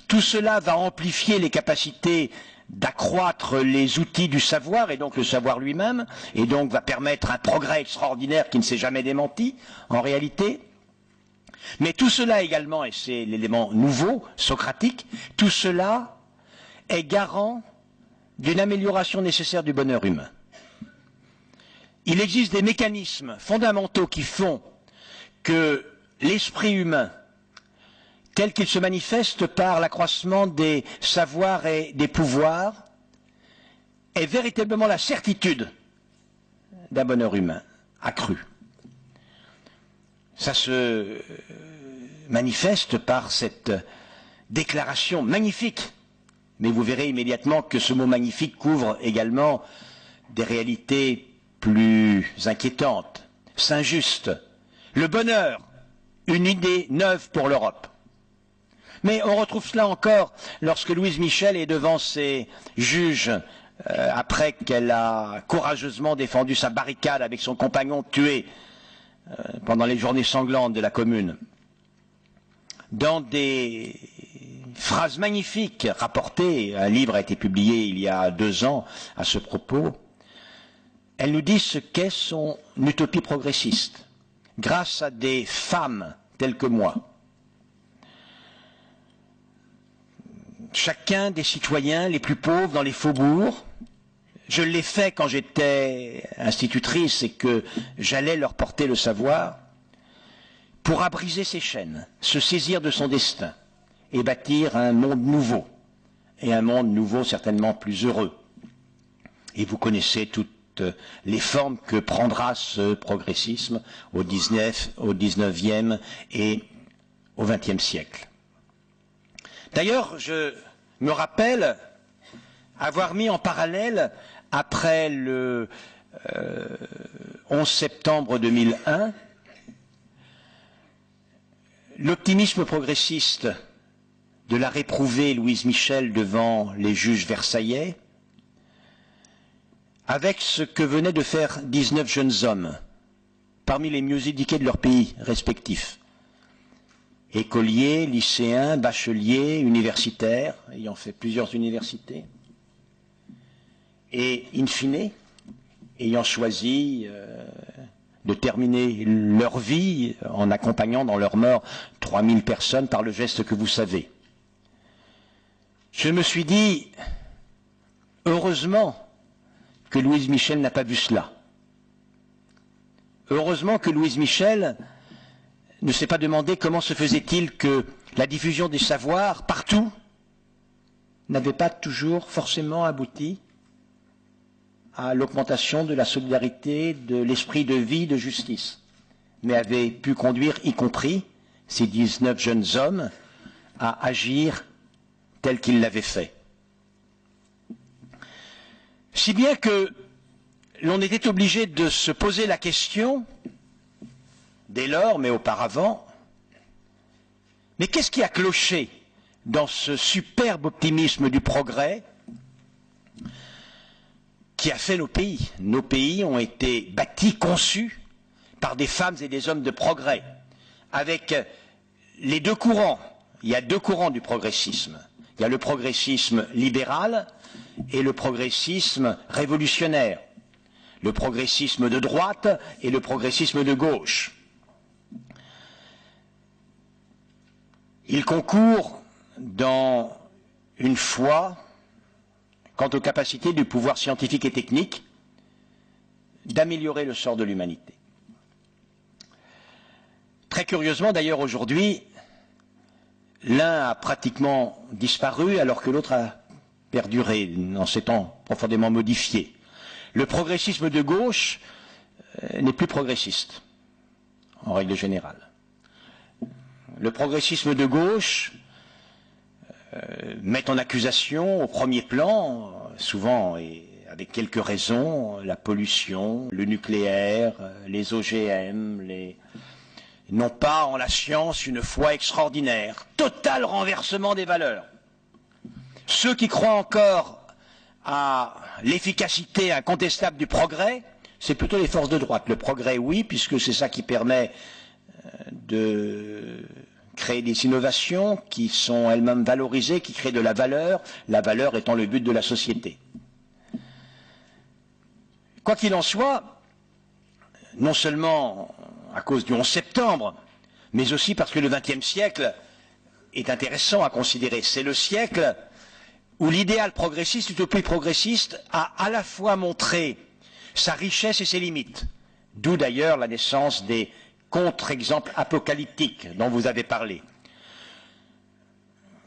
Speaker 4: Tout cela va amplifier les capacités d'accroître les outils du savoir, et donc le savoir lui-même, et donc va permettre un progrès extraordinaire qui ne s'est jamais démenti, en réalité. Mais tout cela également, et c'est l'élément nouveau, socratique, tout cela est garant d'une amélioration nécessaire du bonheur humain. Il existe des mécanismes fondamentaux qui font que l'esprit humain, tel qu'il se manifeste par l'accroissement des savoirs et des pouvoirs, est véritablement la certitude d'un bonheur humain accru. Ça se manifeste par cette déclaration magnifique, mais vous verrez immédiatement que ce mot magnifique couvre également des réalités plus inquiétantes. Saint-Just, le bonheur, une idée neuve pour l'Europe. Mais on retrouve cela encore lorsque Louise Michel est devant ses juges après qu'elle a courageusement défendu sa barricade avec son compagnon tué pendant les journées sanglantes de la Commune, dans des phrases magnifiques rapportées, un livre a été publié il y a 2 ans à ce propos, elle nous dit ce qu'est son utopie progressiste, grâce à des femmes telles que moi. Chacun des citoyens les plus pauvres dans les faubourgs, je l'ai fait quand j'étais institutrice et que j'allais leur porter le savoir, pourra briser ses chaînes, se saisir de son destin et bâtir un monde nouveau, et un monde nouveau certainement plus heureux. Et vous connaissez toutes les formes que prendra ce progressisme au 19e et au 20e siècle. D'ailleurs, je me rappelle avoir mis en parallèle, après le 11 septembre 2001, l'optimisme progressiste de la réprouvée Louise Michel devant les juges versaillais, avec ce que venaient de faire 19 jeunes hommes, parmi les mieux éduqués de leur pays respectifs. Écoliers, lycéens, bacheliers, universitaires, ayant fait plusieurs universités, et in fine, ayant choisi de terminer leur vie en accompagnant dans leur mort 3000 personnes par le geste que vous savez. Je me suis dit, heureusement que Louise Michel n'a pas vu cela. Heureusement que Louise Michel ne s'est pas demandé comment se faisait-il que la diffusion des savoirs partout n'avait pas toujours forcément abouti à l'augmentation de la solidarité, de l'esprit de vie, de justice, mais avait pu conduire, y compris ces 19 jeunes hommes, à agir tel qu'ils l'avaient fait. Si bien que l'on était obligé de se poser la question, dès lors, mais auparavant, mais qu'est-ce qui a cloché dans ce superbe optimisme du progrès qui a fait nos pays? Nos pays ont été bâtis, conçus par des femmes et des hommes de progrès, avec les deux courants. Il y a deux courants du progressisme. Il y a le progressisme libéral et le progressisme révolutionnaire, le progressisme de droite et le progressisme de gauche. Ils concourent dans une foi quant aux capacités du pouvoir scientifique et technique d'améliorer le sort de l'humanité. Très curieusement, d'ailleurs, aujourd'hui, l'un a pratiquement disparu alors que l'autre a perduré en s'étant profondément modifié. Le progressisme de gauche n'est plus progressiste, en règle générale. Le progressisme de gauche met en accusation au premier plan, souvent et avec quelques raisons, la pollution, le nucléaire, les OGM, non pas en la science une foi extraordinaire, total renversement des valeurs. Ceux qui croient encore à l'efficacité incontestable du progrès, c'est plutôt les forces de droite. Le progrès, oui, puisque c'est ça qui permet de créer des innovations qui sont elles-mêmes valorisées, qui créent de la valeur étant le but de la société. Quoi qu'il en soit, non seulement à cause du 11 septembre, mais aussi parce que le XXe siècle est intéressant à considérer. C'est le siècle où l'idéal progressiste, l'utopie progressiste, a à la fois montré sa richesse et ses limites. D'où d'ailleurs la naissance des contre-exemples apocalyptiques dont vous avez parlé.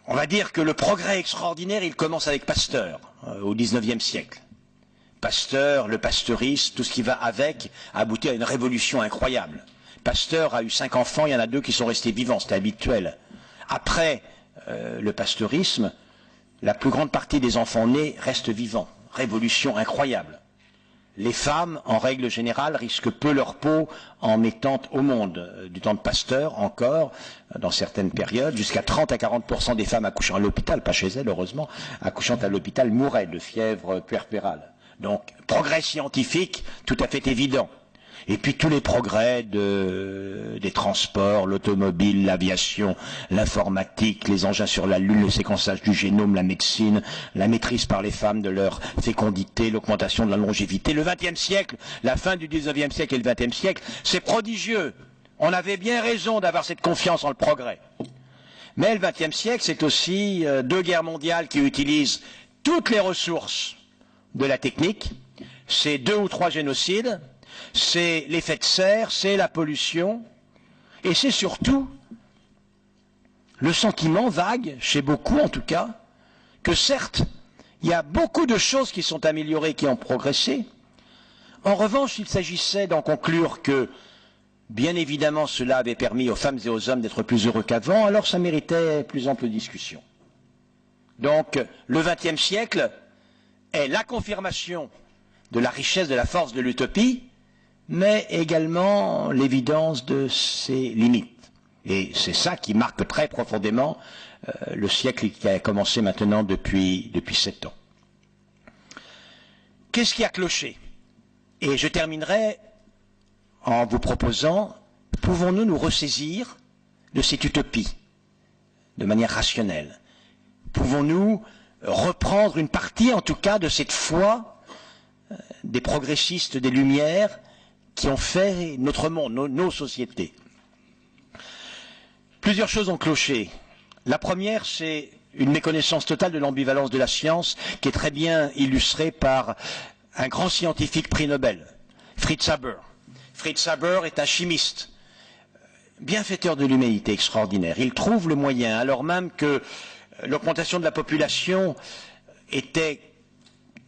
Speaker 4: On va dire que le progrès extraordinaire, il commence avec Pasteur, au XIXe siècle. Pasteur, le pasteurisme, tout ce qui va avec, a abouti à une révolution incroyable. Pasteur a eu 5 enfants, il y en a 2 qui sont restés vivants, c'était habituel. Après le pasteurisme, la plus grande partie des enfants nés restent vivants. Révolution incroyable. Les femmes, en règle générale, risquent peu leur peau en mettant au monde. Du temps de Pasteur, encore, dans certaines périodes, jusqu'à 30 à 40% des femmes accouchant à l'hôpital, pas chez elles, heureusement, accouchant à l'hôpital, mouraient de fièvre puerpérale. Donc, progrès scientifique tout à fait évident. Et puis tous les progrès des transports, l'automobile, l'aviation, l'informatique, les engins sur la Lune, le séquençage du génome, la médecine, la maîtrise par les femmes de leur fécondité, l'augmentation de la longévité. Le XXe siècle, la fin du XIXe siècle et le XXe siècle, c'est prodigieux. On avait bien raison d'avoir cette confiance en le progrès. Mais le XXe siècle, c'est aussi 2 guerres mondiales qui utilisent toutes les ressources de la technique. C'est 2 ou 3 génocides, c'est l'effet de serre, c'est la pollution, et c'est surtout le sentiment vague, chez beaucoup en tout cas, que certes, il y a beaucoup de choses qui sont améliorées, qui ont progressé. En revanche, il s'agissait d'en conclure que bien évidemment, cela avait permis aux femmes et aux hommes d'être plus heureux qu'avant, alors ça méritait plus ample discussion. Donc, le XXe siècle est la confirmation de la richesse, de la force de l'utopie, mais également l'évidence de ses limites. Et c'est ça qui marque très profondément le siècle qui a commencé maintenant depuis 7 ans. Qu'est-ce qui a cloché? Et je terminerai en vous proposant, pouvons-nous nous ressaisir de cette utopie de manière rationnelle? Pouvons-nous reprendre une partie, en tout cas, de cette foi des progressistes des Lumières qui ont fait notre monde, nos sociétés? Plusieurs choses ont cloché. La première, c'est une méconnaissance totale de l'ambivalence de la science, qui est très bien illustrée par un grand scientifique prix Nobel, Fritz Haber. Fritz Haber est un chimiste, bienfaiteur de l'humanité extraordinaire. Il trouve le moyen, alors même que l'augmentation de la population était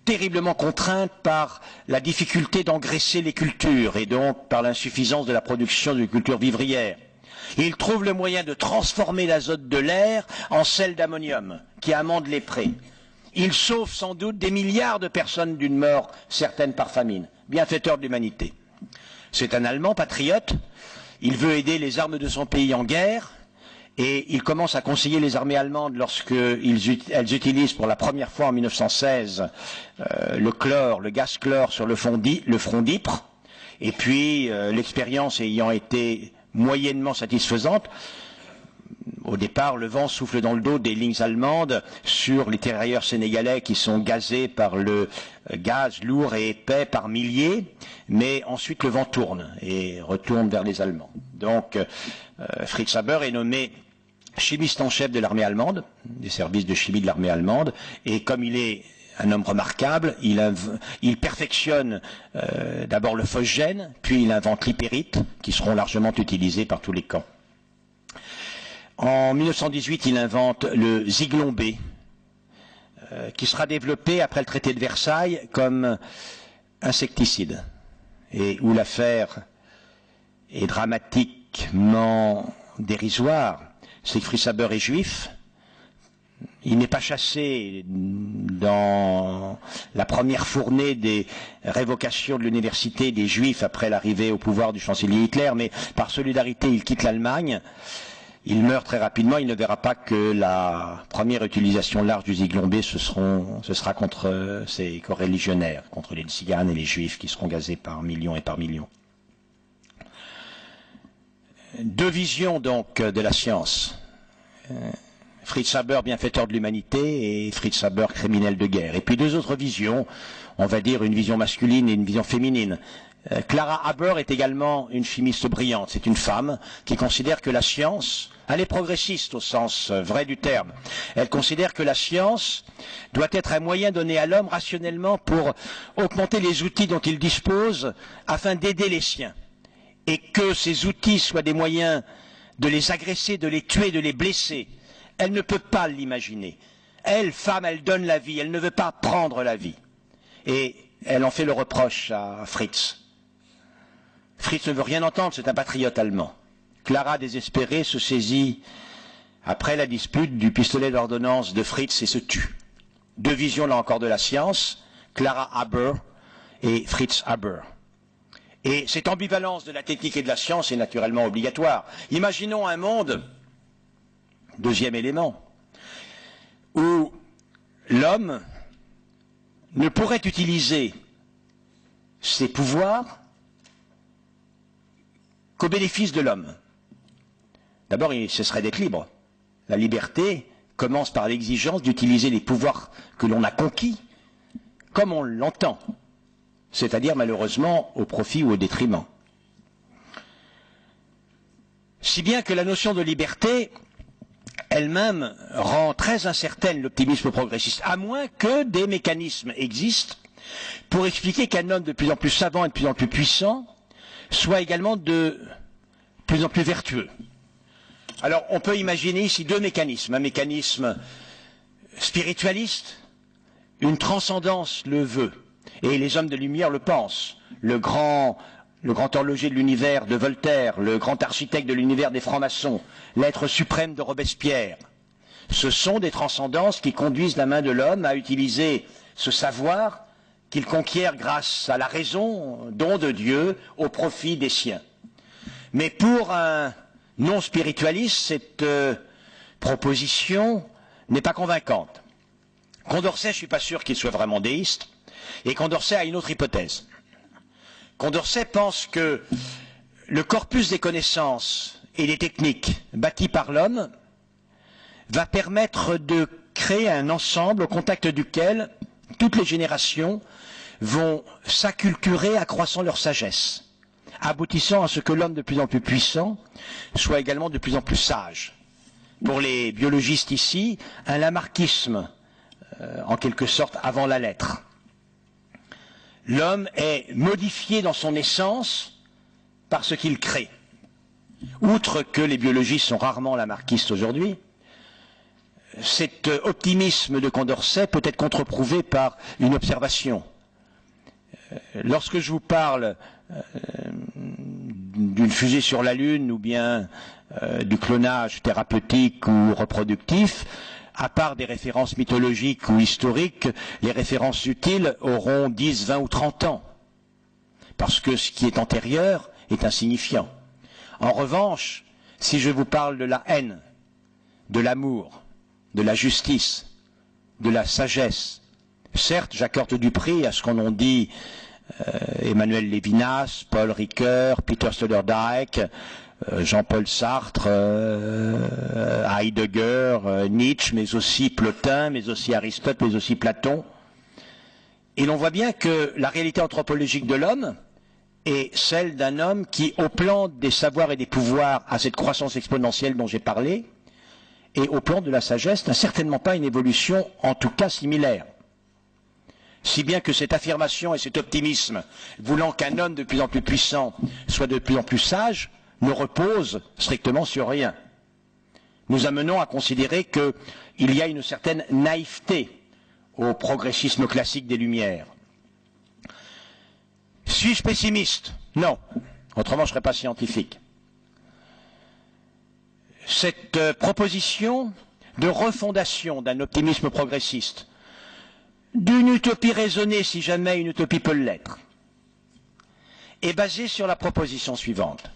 Speaker 4: terriblement contrainte par la difficulté d'engraisser les cultures et donc par l'insuffisance de la production de cultures vivrières. Il trouve le moyen de transformer l'azote de l'air en sel d'ammonium qui amende les prés. Il sauve sans doute des milliards de personnes d'une mort certaine par famine, bienfaiteur de l'humanité. C'est un Allemand patriote, il veut aider les armes de son pays en guerre, et il commence à conseiller les armées allemandes lorsqu'elles utilisent pour la première fois en 1916 le gaz chlore sur le front d'Ypres, et puis l'expérience ayant été moyennement satisfaisante, au départ, le vent souffle dans le dos des lignes allemandes sur les tirailleurs sénégalais qui sont gazés par le gaz lourd et épais par milliers, mais ensuite le vent tourne et retourne vers les Allemands. Donc Fritz Haber est nommé chimiste en chef de l'armée allemande, des services de chimie de l'armée allemande, et comme il est un homme remarquable, il perfectionne d'abord le phosgène, puis il invente l'hypérite, qui seront largement utilisés par tous les camps. En 1918, il invente le Zyklon B, qui sera développé après le traité de Versailles comme insecticide, et où l'affaire est dramatiquement dérisoire. C'est que Fritz Haber est juif. Il n'est pas chassé dans la première fournée des révocations de l'université des Juifs après l'arrivée au pouvoir du chancelier Hitler, mais par solidarité, il quitte l'Allemagne. Il meurt très rapidement, il ne verra pas que la première utilisation large du Zyklon B, ce sera contre ses coreligionnaires, contre les tziganes et les Juifs qui seront gazés par millions et par millions. Deux visions donc de la science. Fritz Haber, bienfaiteur de l'humanité, et Fritz Haber, criminel de guerre. Et puis deux autres visions, on va dire une vision masculine et une vision féminine. Clara Haber est également une chimiste brillante. C'est une femme qui considère que la science, elle est progressiste au sens vrai du terme. Elle considère que la science doit être un moyen donné à l'homme rationnellement pour augmenter les outils dont il dispose afin d'aider les siens. Et que ces outils soient des moyens de les agresser, de les tuer, de les blesser. Elle ne peut pas l'imaginer. Elle, femme, elle donne la vie, elle ne veut pas prendre la vie. Et elle en fait le reproche à Fritz. Fritz ne veut rien entendre, c'est un patriote allemand. Clara, désespérée, se saisit, après la dispute, du pistolet d'ordonnance de Fritz et se tue. Deux visions, là encore, de la science, Clara Haber et Fritz Haber. Et cette ambivalence de la technique et de la science est naturellement obligatoire. Imaginons un monde, deuxième élément, où l'homme ne pourrait utiliser ses pouvoirs qu'au bénéfice de l'homme. D'abord, il cesserait d'être libre. La liberté commence par l'exigence d'utiliser les pouvoirs que l'on a conquis comme on l'entend, c'est-à-dire malheureusement au profit ou au détriment. Si bien que la notion de liberté elle-même rend très incertaine l'optimisme progressiste, à moins que des mécanismes existent pour expliquer qu'un homme de plus en plus savant et de plus en plus puissant soit également de plus en plus vertueux. Alors on peut imaginer ici deux mécanismes, un mécanisme spiritualiste, une transcendance le veut, et les hommes de lumière le pensent. Le grand horloger de l'univers de Voltaire, le grand architecte de l'univers des francs-maçons, l'être suprême de Robespierre. Ce sont des transcendances qui conduisent la main de l'homme à utiliser ce savoir qu'il conquiert grâce à la raison, don de Dieu, au profit des siens. Mais pour un non-spiritualiste, cette proposition n'est pas convaincante. Condorcet, je ne suis pas sûr qu'il soit vraiment déiste, et Condorcet a une autre hypothèse. Condorcet pense que le corpus des connaissances et des techniques bâtis par l'homme va permettre de créer un ensemble au contact duquel toutes les générations vont s'acculturer accroissant leur sagesse, aboutissant à ce que l'homme de plus en plus puissant soit également de plus en plus sage. Pour les biologistes ici, un lamarckisme en quelque sorte avant la lettre. L'homme est modifié dans son essence par ce qu'il crée. Outre que les biologistes sont rarement lamarckistes aujourd'hui, cet optimisme de Condorcet peut être contreprouvé par une observation. Lorsque je vous parle d'une fusée sur la Lune ou bien du clonage thérapeutique ou reproductif, à part des références mythologiques ou historiques, les références utiles auront 10, 20 ou 30 ans, parce que ce qui est antérieur est insignifiant. En revanche, si je vous parle de la haine, de l'amour, de la justice, de la sagesse, certes, j'accorde du prix à ce qu'on en dit Emmanuel Lévinas, Paul Ricoeur, Peter Sloterdijk, Jean-Paul Sartre, Heidegger, Nietzsche, mais aussi Plotin, mais aussi Aristote, mais aussi Platon. Et l'on voit bien que la réalité anthropologique de l'homme est celle d'un homme qui, au plan des savoirs et des pouvoirs, a cette croissance exponentielle dont j'ai parlé, et au plan de la sagesse, n'a certainement pas une évolution, en tout cas similaire. Si bien que cette affirmation et cet optimisme, voulant qu'un homme de plus en plus puissant soit de plus en plus sage, ne repose strictement sur rien. Nous amenons à considérer qu'il y a une certaine naïveté au progressisme classique des Lumières. Suis-je pessimiste? Non. Autrement, je ne serais pas scientifique. Cette proposition de refondation d'un optimisme progressiste, d'une utopie raisonnée, si jamais une utopie peut l'être, est basée sur la proposition suivante.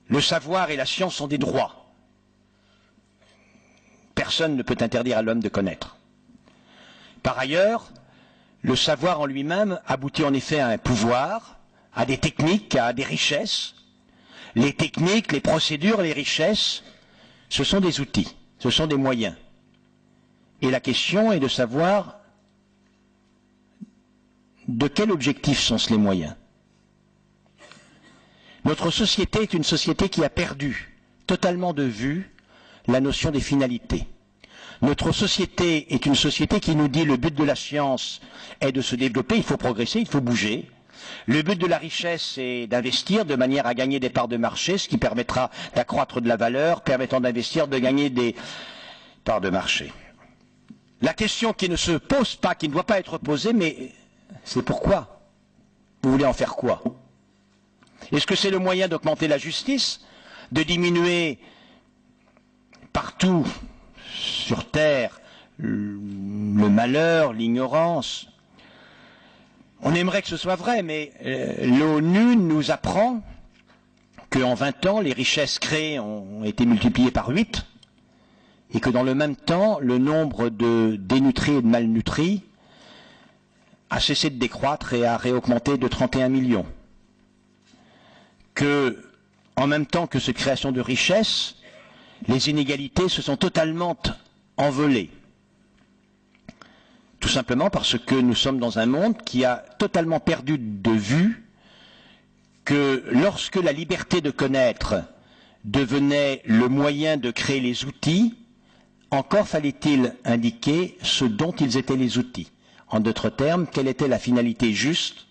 Speaker 4: Le savoir et la science sont des droits. Personne ne peut interdire à l'homme de connaître. Par ailleurs, le savoir en lui-même aboutit en effet à un pouvoir, à des techniques, à des richesses. Les techniques, les procédures, les richesses, ce sont des outils, ce sont des moyens. Et la question est de savoir de quel objectif sont les moyens. Notre société est une société qui a perdu totalement de vue la notion des finalités. Notre société est une société qui nous dit le but de la science est de se développer, il faut progresser, il faut bouger. Le but de la richesse est d'investir de manière à gagner des parts de marché, ce qui permettra d'accroître de la valeur, permettant d'investir, de gagner des parts de marché. La question qui ne se pose pas, qui ne doit pas être posée, mais c'est pourquoi? Vous voulez en faire quoi? Est-ce que c'est le moyen d'augmenter la justice, de diminuer partout sur Terre le malheur, l'ignorance? On aimerait que ce soit vrai, mais l'ONU nous apprend qu'en 20 ans, les richesses créées ont été multipliées par 8 et que dans le même temps, le nombre de dénutris et de malnutris a cessé de décroître et a réaugmenté de 31 millions. que, en même temps que cette création de richesse, les inégalités se sont totalement envolées. Tout simplement parce que nous sommes dans un monde qui a totalement perdu de vue que lorsque la liberté de connaître devenait le moyen de créer les outils, encore fallait-il indiquer ce dont ils étaient les outils. En d'autres termes, quelle était la finalité juste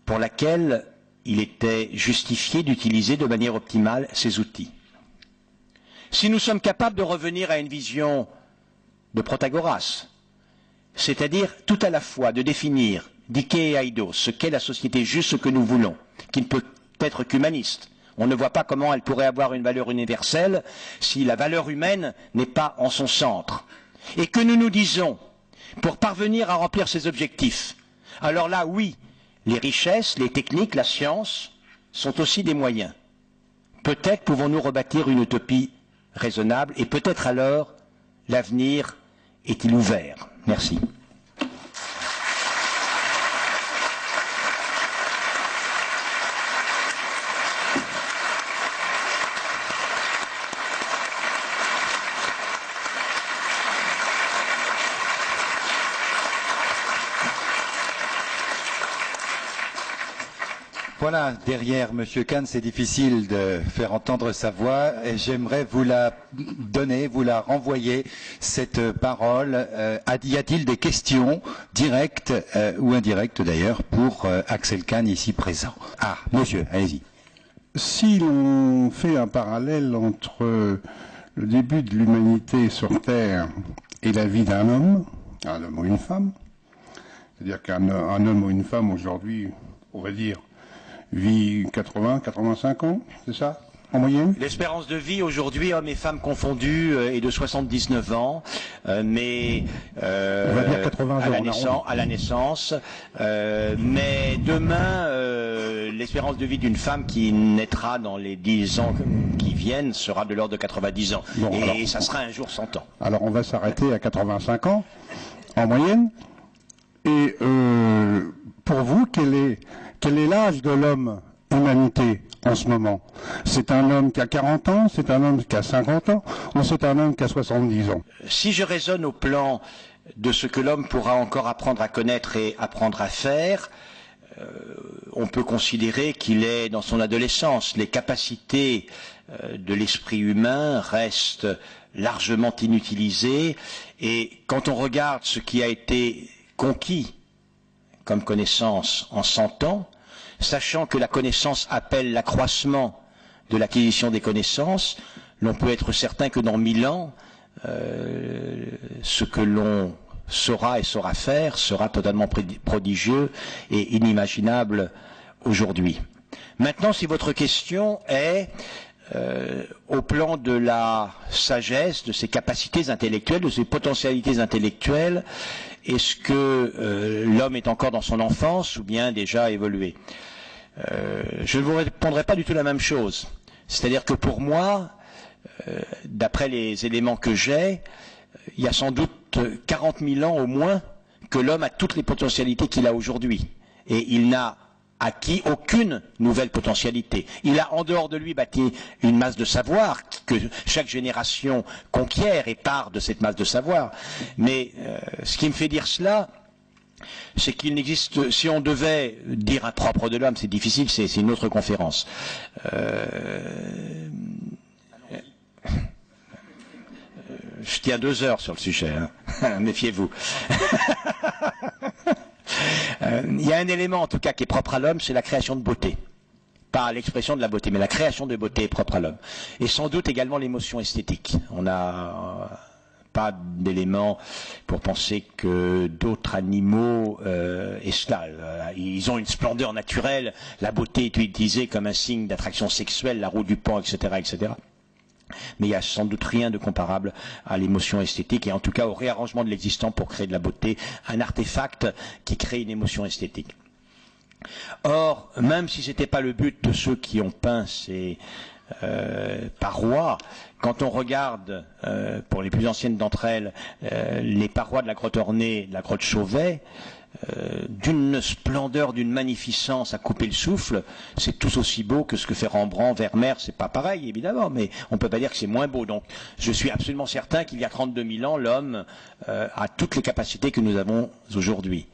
Speaker 4: pour laquelle il était justifié d'utiliser de manière optimale ces outils. Si nous sommes capables de revenir à une vision de Protagoras, c'est-à-dire tout à la fois de définir Dike et Aidos, ce qu'est la société juste, ce que nous voulons, qui ne peut être qu'humaniste. On ne voit pas comment elle pourrait avoir une valeur universelle si la valeur humaine n'est pas en son centre. Et que nous nous disons, pour parvenir à remplir ces objectifs, alors là, oui, les richesses, les techniques, la science sont aussi des moyens. Peut-être pouvons-nous rebâtir une utopie raisonnable et peut-être alors l'avenir est-il ouvert. Merci.
Speaker 3: Voilà, derrière M. Kahn, c'est difficile de faire entendre sa voix et j'aimerais vous la donner, vous la renvoyer, cette parole. Y a-t-il des questions directes ou indirectes d'ailleurs pour Axel Kahn ici présent? Ah, monsieur, allez-y.
Speaker 5: Si l'on fait un parallèle entre le début de l'humanité sur Terre et la vie d'un homme ou une femme, c'est-à-dire qu'un homme ou une femme aujourd'hui, on va dire, vit 80, 85 ans, c'est ça, en moyenne?
Speaker 4: L'espérance de vie aujourd'hui, hommes et femmes confondus, est de 79 ans, mais
Speaker 5: on va dire 80 ans,
Speaker 4: à la naissance. Mais demain, l'espérance de vie d'une femme qui naîtra dans les 10 ans qui viennent sera de l'ordre de 90 ans. Bon, et alors, ça sera un jour 100 ans.
Speaker 5: Alors on va s'arrêter à 85 ans, en moyenne. Et pour vous, quel est l'âge de l'homme humanité en ce moment? C'est un homme qui a 40 ans, c'est un homme qui a 50 ans, ou c'est un homme qui a 70 ans?
Speaker 4: Si je raisonne au plan de ce que l'homme pourra encore apprendre à connaître et apprendre à faire, on peut considérer qu'il est dans son adolescence. Les capacités de l'esprit humain restent largement inutilisées, et quand on regarde ce qui a été conquis comme connaissance en 100 ans, sachant que la connaissance appelle l'accroissement de l'acquisition des connaissances, l'on peut être certain que dans 1000 ans, ce que l'on saura et saura faire sera totalement prodigieux et inimaginable aujourd'hui. Maintenant, si votre question est au plan de la sagesse, de ses capacités intellectuelles, de ses potentialités intellectuelles, est-ce que l'homme est encore dans son enfance ou bien déjà évolué? Je ne vous répondrai pas du tout la même chose. C'est-à-dire que pour moi, d'après les éléments que j'ai, il y a sans doute 40 000 ans au moins que l'homme a toutes les potentialités qu'il a aujourd'hui. Et il n'a acquis aucune nouvelle potentialité. Il a en dehors de lui bâti une masse de savoir que chaque génération conquiert et part de cette masse de savoir. Mais ce qui me fait dire cela, c'est qu'il n'existe, si on devait dire un propre de l'homme, c'est difficile, c'est une autre conférence. Je tiens 2 heures sur le sujet, hein. Méfiez-vous. Il y a un élément en tout cas qui est propre à l'homme, c'est la création de beauté. Pas l'expression de la beauté, mais la création de beauté est propre à l'homme. Et sans doute également l'émotion esthétique. On n'a pas d'éléments pour penser que d'autres animaux aient cela. Ils ont une splendeur naturelle, la beauté est utilisée comme un signe d'attraction sexuelle, la roue du pan, etc., etc. Mais il n'y a sans doute rien de comparable à l'émotion esthétique et en tout cas au réarrangement de l'existant pour créer de la beauté, un artefact qui crée une émotion esthétique. Or, même si ce n'était pas le but de ceux qui ont peint ces parois. Quand on regarde, pour les plus anciennes d'entre elles, les parois de la grotte ornée, de la grotte Chauvet, d'une splendeur, d'une magnificence à couper le souffle, c'est tout aussi beau que ce que fait Rembrandt, Vermeer, c'est pas pareil évidemment, mais on peut pas dire que c'est moins beau. Donc je suis absolument certain qu'il y a 32 000 ans, l'homme a toutes les capacités que nous avons aujourd'hui.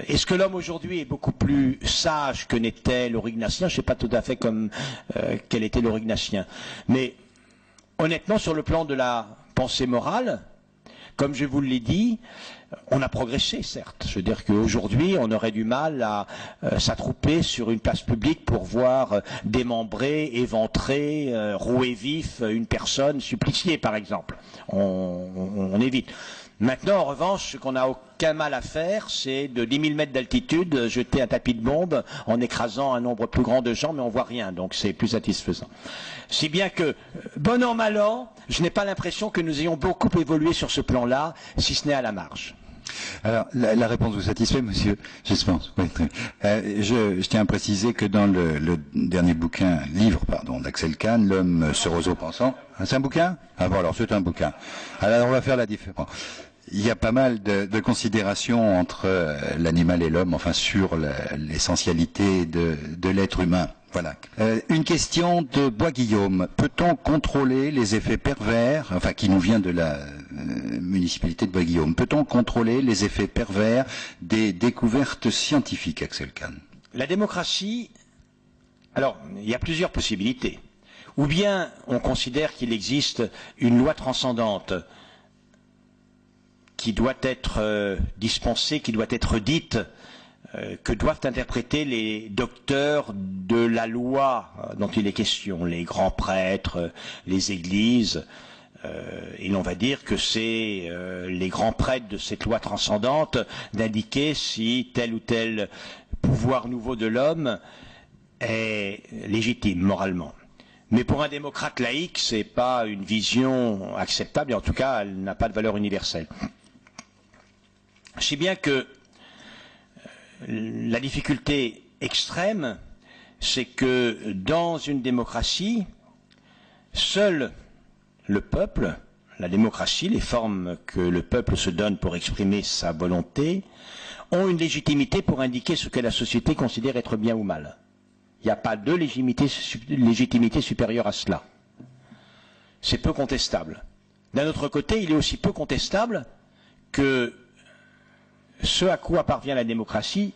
Speaker 4: Est-ce que l'homme aujourd'hui est beaucoup plus sage que n'était l'Aurignacien? Je ne sais pas tout à fait comme quel était l'Aurignacien. Mais honnêtement, sur le plan de la pensée morale, comme je vous l'ai dit, on a progressé, certes. Je veux dire qu'aujourd'hui, on aurait du mal à s'attrouper sur une place publique pour voir démembrer, éventrer, rouer vif une personne suppliciée, par exemple. On évite. Maintenant, en revanche, ce qu'on n'a aucun mal à faire, c'est de 10 000 mètres d'altitude, jeter un tapis de bombe en écrasant un nombre plus grand de gens, mais on voit rien, donc c'est plus satisfaisant. Si bien que, bon an, mal an, je n'ai pas l'impression que nous ayons beaucoup évolué sur ce plan-là, si ce n'est à la marge.
Speaker 3: Alors, la réponse vous satisfait, monsieur? Je pense. Oui, très bien. Je tiens à préciser que dans le dernier livre d'Axel Kahn, L'homme se roseau-pensant. Ah, c'est un bouquin? Ah bon, alors c'est un bouquin. Alors on va faire la différence. Il y a pas mal de considérations entre l'animal et l'homme, enfin sur l'essentialité de l'être humain. Voilà. Une question de Bois-Guillaume. Peut-on contrôler les effets pervers, enfin qui nous vient de la municipalité de Bois-Guillaume, peut-on contrôler les effets pervers des découvertes scientifiques, Axel Kahn?
Speaker 4: La démocratie, alors il y a plusieurs possibilités. Ou bien on considère qu'il existe une loi transcendante qui doit être dispensée, qui doit être dite, que doivent interpréter les docteurs de la loi dont il est question, les grands prêtres, les églises, et l'on va dire que c'est les grands prêtres de cette loi transcendante d'indiquer si tel ou tel pouvoir nouveau de l'homme est légitime moralement. Mais pour un démocrate laïque, ce n'est pas une vision acceptable, et en tout cas, elle n'a pas de valeur universelle. Si bien que la difficulté extrême, c'est que dans une démocratie, seul le peuple, la démocratie, les formes que le peuple se donne pour exprimer sa volonté, ont une légitimité pour indiquer ce que la société considère être bien ou mal. Il n'y a pas de légitimité supérieure à cela. C'est peu contestable. D'un autre côté, il est aussi peu contestable que ce à quoi parvient la démocratie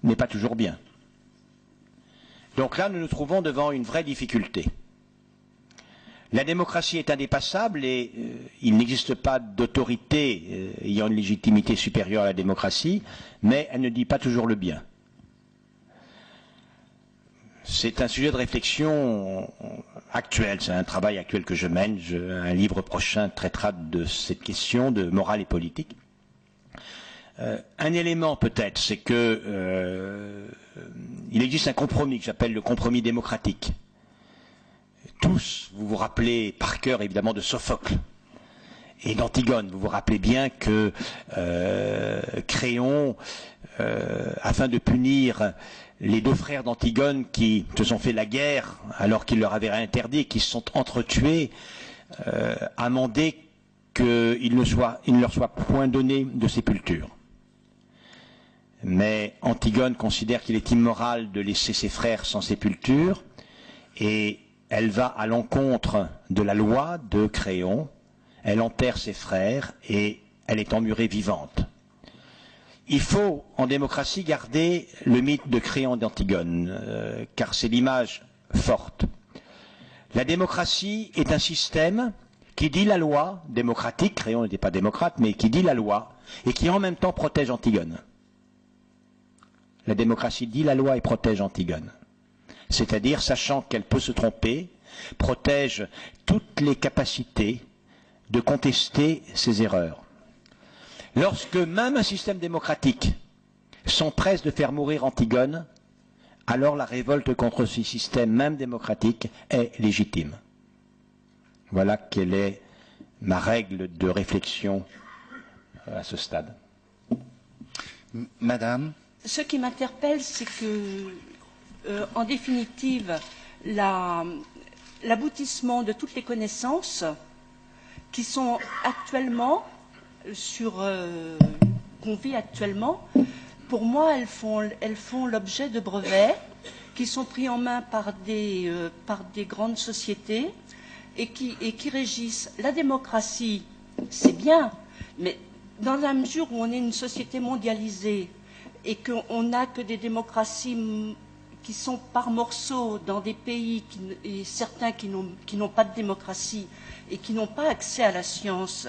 Speaker 4: n'est pas toujours bien. Donc là, nous nous trouvons devant une vraie difficulté. La démocratie est indépassable et il n'existe pas d'autorité ayant une légitimité supérieure à la démocratie, mais elle ne dit pas toujours le bien. C'est un sujet de réflexion actuel, c'est un travail actuel que je mène. Un livre prochain traitera de cette question de morale et politique. Un élément peut-être, c'est que il existe un compromis que j'appelle le compromis démocratique. Tous, vous vous rappelez par cœur évidemment de Sophocle et d'Antigone. Vous vous rappelez bien que Créon, afin de punir les deux frères d'Antigone qui se sont fait la guerre alors qu'il leur avait interdit, qui se sont entretués, a mandé qu'il ne leur soit point donné de sépulture. Mais Antigone considère qu'il est immoral de laisser ses frères sans sépulture et elle va à l'encontre de la loi de Créon, elle enterre ses frères et elle est emmurée vivante. Il faut, en démocratie, garder le mythe de Créon et d'Antigone, car c'est l'image forte. La démocratie est un système qui dit la loi, démocratique, Créon n'était pas démocrate, mais qui dit la loi, et qui en même temps protège Antigone. La démocratie dit la loi et protège Antigone. C'est-à-dire, sachant qu'elle peut se tromper, protège toutes les capacités de contester ses erreurs. Lorsque même un système démocratique s'empresse de faire mourir Antigone, alors la révolte contre ce système même démocratique est légitime. Voilà quelle est ma règle de réflexion à ce stade.
Speaker 3: Madame?
Speaker 6: Ce qui m'interpelle, c'est que, en définitive, l'aboutissement de toutes les connaissances qui sont actuellement qu'on vit actuellement. Pour moi, elles font l'objet de brevets qui sont pris en main par des grandes sociétés et qui régissent la démocratie. C'est bien, mais dans la mesure où on est une société mondialisée et qu'on n'a que des démocraties qui sont par morceaux dans des pays et certains qui n'ont pas de démocratie et qui n'ont pas accès à la science,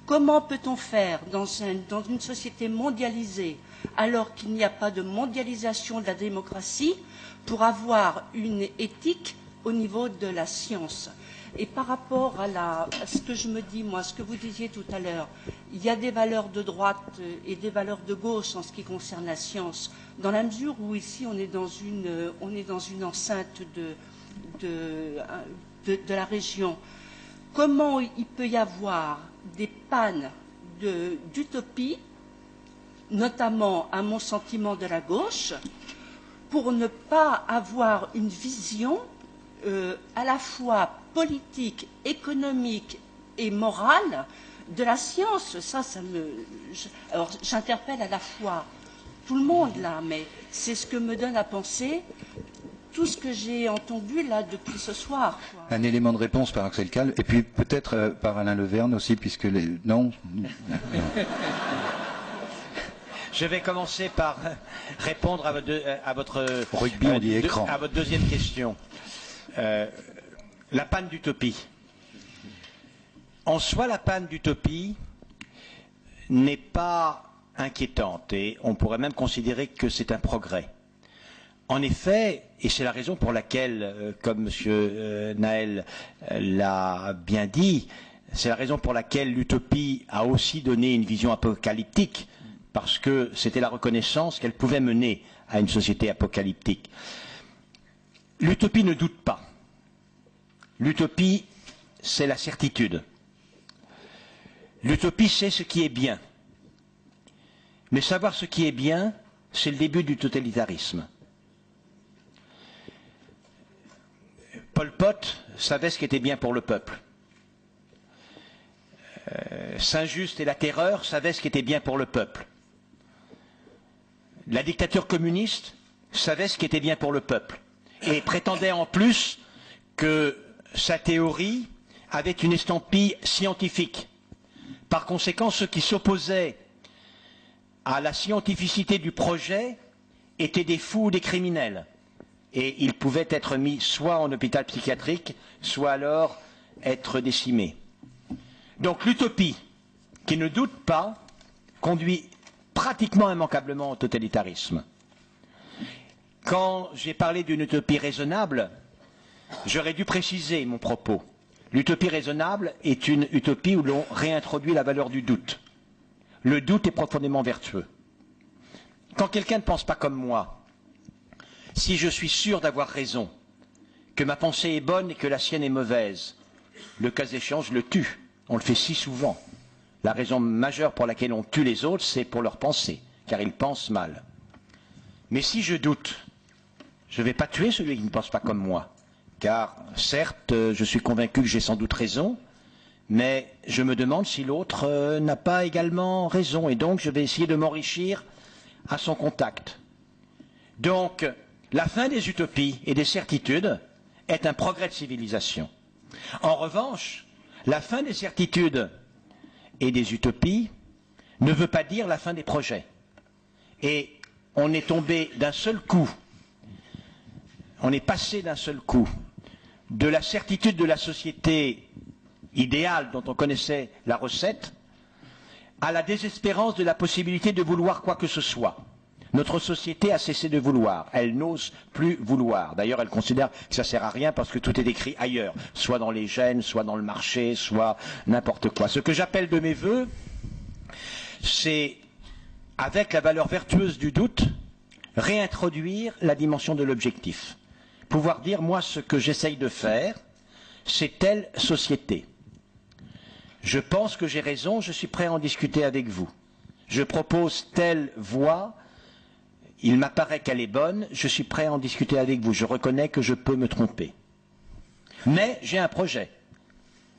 Speaker 6: comment peut-on faire dans une société mondialisée alors qu'il n'y a pas de mondialisation de la démocratie pour avoir une éthique au niveau de la science? Et par rapport à ce que je me dis, moi, ce que vous disiez tout à l'heure, il y a des valeurs de droite et des valeurs de gauche en ce qui concerne la science, dans la mesure où ici on est dans une enceinte de la région. Comment il peut y avoir des pannes d'utopie, notamment à mon sentiment de la gauche, pour ne pas avoir une vision à la fois politique, économique et morale de la science? Alors j'interpelle à la fois tout le monde là, mais c'est ce que me donne à penser tout ce que j'ai entendu là depuis ce soir, quoi.
Speaker 3: Un élément de réponse par Axel Kahn, et puis peut-être par Alain Leverne aussi, puisque non.
Speaker 4: Je vais commencer par répondre à votre
Speaker 3: Rugby, on dit écran.
Speaker 4: À votre deuxième question. La panne d'utopie. En soi, la panne d'utopie n'est pas inquiétante et on pourrait même considérer que c'est un progrès. En effet, et c'est la raison pour laquelle, comme M. Naël l'a bien dit, c'est la raison pour laquelle l'utopie a aussi donné une vision apocalyptique, parce que c'était la reconnaissance qu'elle pouvait mener à une société apocalyptique. L'utopie ne doute pas. L'utopie, c'est la certitude. L'utopie, c'est ce qui est bien. Mais savoir ce qui est bien, c'est le début du totalitarisme. Pol Pot savait ce qui était bien pour le peuple. Saint-Just et la Terreur savaient ce qui était bien pour le peuple. La dictature communiste savait ce qui était bien pour le peuple et prétendait en plus que sa théorie avait une estampille scientifique. Par conséquent, ceux qui s'opposaient à la scientificité du projet étaient des fous ou des criminels. Et ils pouvaient être mis soit en hôpital psychiatrique, soit alors être décimés. Donc l'utopie, qui ne doute pas, conduit pratiquement immanquablement au totalitarisme. Quand j'ai parlé d'une utopie raisonnable, j'aurais dû préciser mon propos. L'utopie raisonnable est une utopie où l'on réintroduit la valeur du doute. Le doute est profondément vertueux. Quand quelqu'un ne pense pas comme moi, si je suis sûr d'avoir raison, que ma pensée est bonne et que la sienne est mauvaise, le cas échéant, je le tue. On le fait si souvent. La raison majeure pour laquelle on tue les autres, c'est pour leur pensée, car ils pensent mal. Mais si je doute, je ne vais pas tuer celui qui ne pense pas comme moi, car certes, je suis convaincu que j'ai sans doute raison, mais je me demande si l'autre n'a pas également raison, et donc je vais essayer de m'enrichir à son contact. Donc, la fin des utopies et des certitudes est un progrès de civilisation. En revanche, la fin des certitudes et des utopies ne veut pas dire la fin des projets. Et on est tombé d'un seul coup, on est passé d'un seul coup de la certitude de la société idéale dont on connaissait la recette à la désespérance de la possibilité de vouloir quoi que ce soit. Notre société a cessé de vouloir, elle n'ose plus vouloir. D'ailleurs, elle considère que ça ne sert à rien parce que tout est écrit ailleurs, soit dans les gènes, soit dans le marché, soit n'importe quoi. Ce que j'appelle de mes vœux, c'est, avec la valeur vertueuse du doute, réintroduire la dimension de l'objectif. Pouvoir dire, moi, ce que j'essaye de faire, c'est telle société. Je pense que j'ai raison, je suis prêt à en discuter avec vous. Je propose telle voie. il m'apparaît qu'elle est bonne, je suis prêt à en discuter avec vous. Je reconnais que je peux me tromper. Mais j'ai un projet.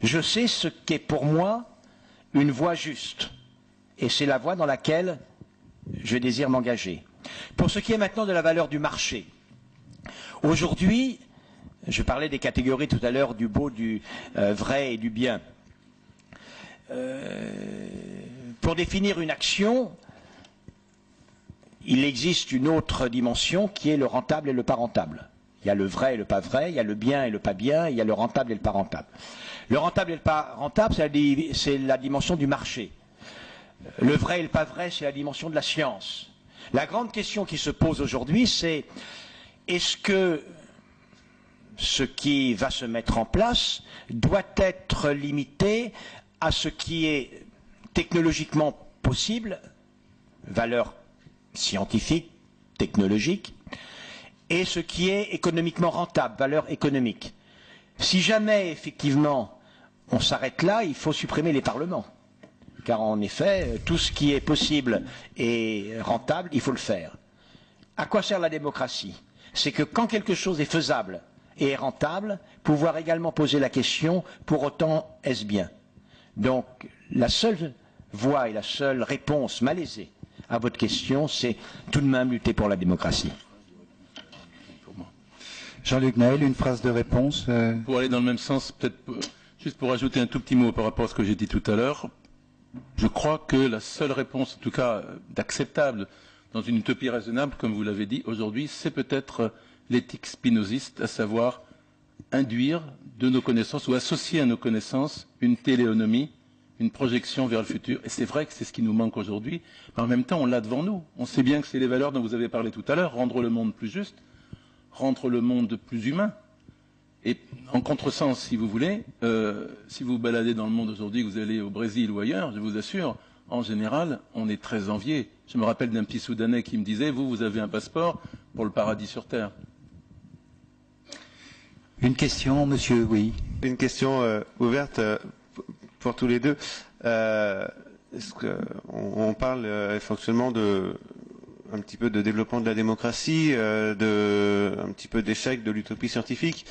Speaker 4: Je sais ce qu'est pour moi une voie juste. Et c'est la voie dans laquelle je désire m'engager. Pour ce qui est maintenant de la valeur du marché, aujourd'hui, je parlais des catégories tout à l'heure du beau, du vrai et du bien. Pour définir une action, il existe une autre dimension qui est le rentable et le pas rentable. Il y a le vrai et le pas vrai, il y a le bien et le pas bien, il y a le rentable et le pas rentable. Le rentable et le pas rentable, c'est la dimension du marché. Le vrai et le pas vrai, c'est la dimension de la science. La grande question qui se pose aujourd'hui, c'est est-ce que ce qui va se mettre en place doit être limité à ce qui est technologiquement possible, valeur scientifique, technologique, et ce qui est économiquement rentable, valeur économique. Si jamais, effectivement, on s'arrête là, il faut supprimer les parlements. Car en effet, tout ce qui est possible et rentable, il faut le faire. À quoi sert la démocratie? C'est que quand quelque chose est faisable et est rentable, pouvoir également poser la question, pour autant, est-ce bien? Donc, la seule voie et la seule réponse malaisée à votre question, c'est tout de même lutter pour la démocratie.
Speaker 3: Jean-Luc Naël, une phrase de réponse.
Speaker 2: Pour aller dans le même sens, peut-être juste pour ajouter un tout petit mot par rapport à ce que j'ai dit tout à l'heure, je crois que la seule réponse, en tout cas d'acceptable, dans une utopie raisonnable, comme vous l'avez dit aujourd'hui, c'est peut-être l'éthique spinoziste, à savoir induire de nos connaissances ou associer à nos connaissances une téléonomie, une projection vers le futur. Et c'est vrai que c'est ce qui nous manque aujourd'hui, mais en même temps, on l'a devant nous. On sait bien que c'est les valeurs dont vous avez parlé tout à l'heure, rendre le monde plus juste, rendre le monde plus humain. Et en contresens, si vous voulez, si vous baladez dans le monde aujourd'hui, que vous allez au Brésil ou ailleurs, je vous assure, en général, on est très envié. Je me rappelle d'un petit Soudanais qui me disait, vous avez un passeport pour le paradis sur Terre.
Speaker 3: Une question, monsieur, oui.
Speaker 7: Une question ouverte pour tous les deux. On parle effectivement un petit peu de développement de la démocratie, un petit peu d'échec de l'utopie scientifique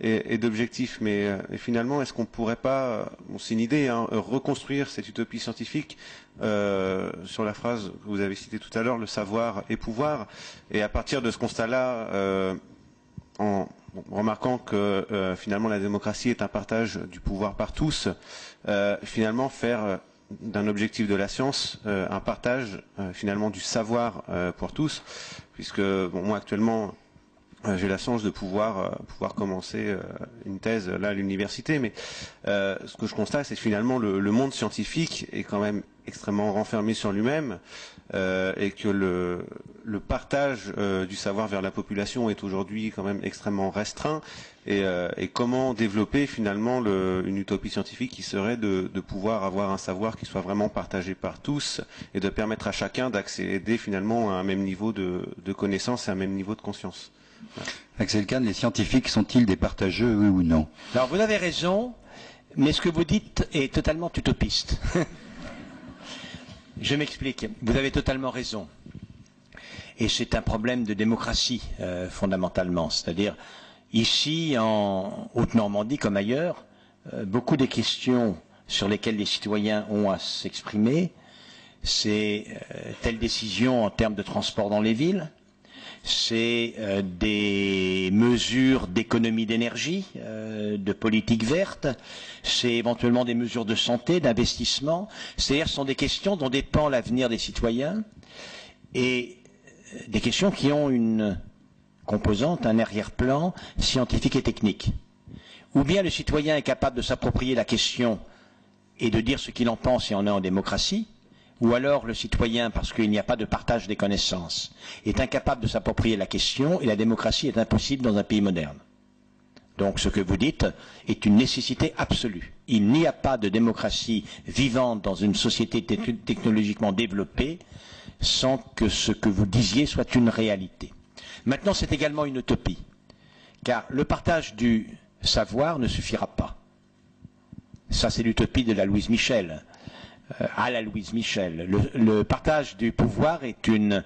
Speaker 7: et d'objectifs. Mais finalement, est-ce qu'on ne pourrait pas, c'est une idée, reconstruire cette utopie scientifique sur la phrase que vous avez citée tout à l'heure, le savoir et pouvoir, et à partir de ce constat-là, en remarquant que finalement la démocratie est un partage du pouvoir par tous, finalement faire d'un objectif de la science un partage finalement du savoir pour tous, puisque moi actuellement j'ai la chance de pouvoir commencer une thèse là à l'université, mais ce que je constate, c'est que finalement le monde scientifique est quand même extrêmement renfermé sur lui-même, et que le partage du savoir vers la population est aujourd'hui quand même extrêmement restreint, et comment développer finalement une utopie scientifique qui serait de pouvoir avoir un savoir qui soit vraiment partagé par tous et de permettre à chacun d'accéder finalement à un même niveau de connaissance et à un même niveau de conscience. Voilà.
Speaker 3: Axel Kahn, les scientifiques sont-ils des partageux, oui ou non?
Speaker 4: Alors vous avez raison, mais ce que vous dites est totalement utopiste. Je m'explique. Vous avez totalement raison. Et c'est un problème de démocratie, fondamentalement. C'est-à-dire, ici, en Haute-Normandie comme ailleurs, beaucoup des questions sur lesquelles les citoyens ont à s'exprimer, c'est telle décision en termes de transport dans les villes, c'est des mesures d'économie d'énergie, de politique verte, c'est éventuellement des mesures de santé, d'investissement. C'est-à-dire ce sont des questions dont dépend l'avenir des citoyens et des questions qui ont une composante, un arrière-plan scientifique et technique. Ou bien le citoyen est capable de s'approprier la question et de dire ce qu'il en pense et en est en démocratie, ou alors le citoyen, parce qu'il n'y a pas de partage des connaissances, est incapable de s'approprier la question et la démocratie est impossible dans un pays moderne. Donc ce que vous dites est une nécessité absolue. Il n'y a pas de démocratie vivante dans une société technologiquement développée sans que ce que vous disiez soit une réalité. Maintenant, c'est également une utopie, car le partage du savoir ne suffira pas. Ça, c'est l'utopie de la Louise Michel. À la Louise Michel. Le partage du pouvoir est une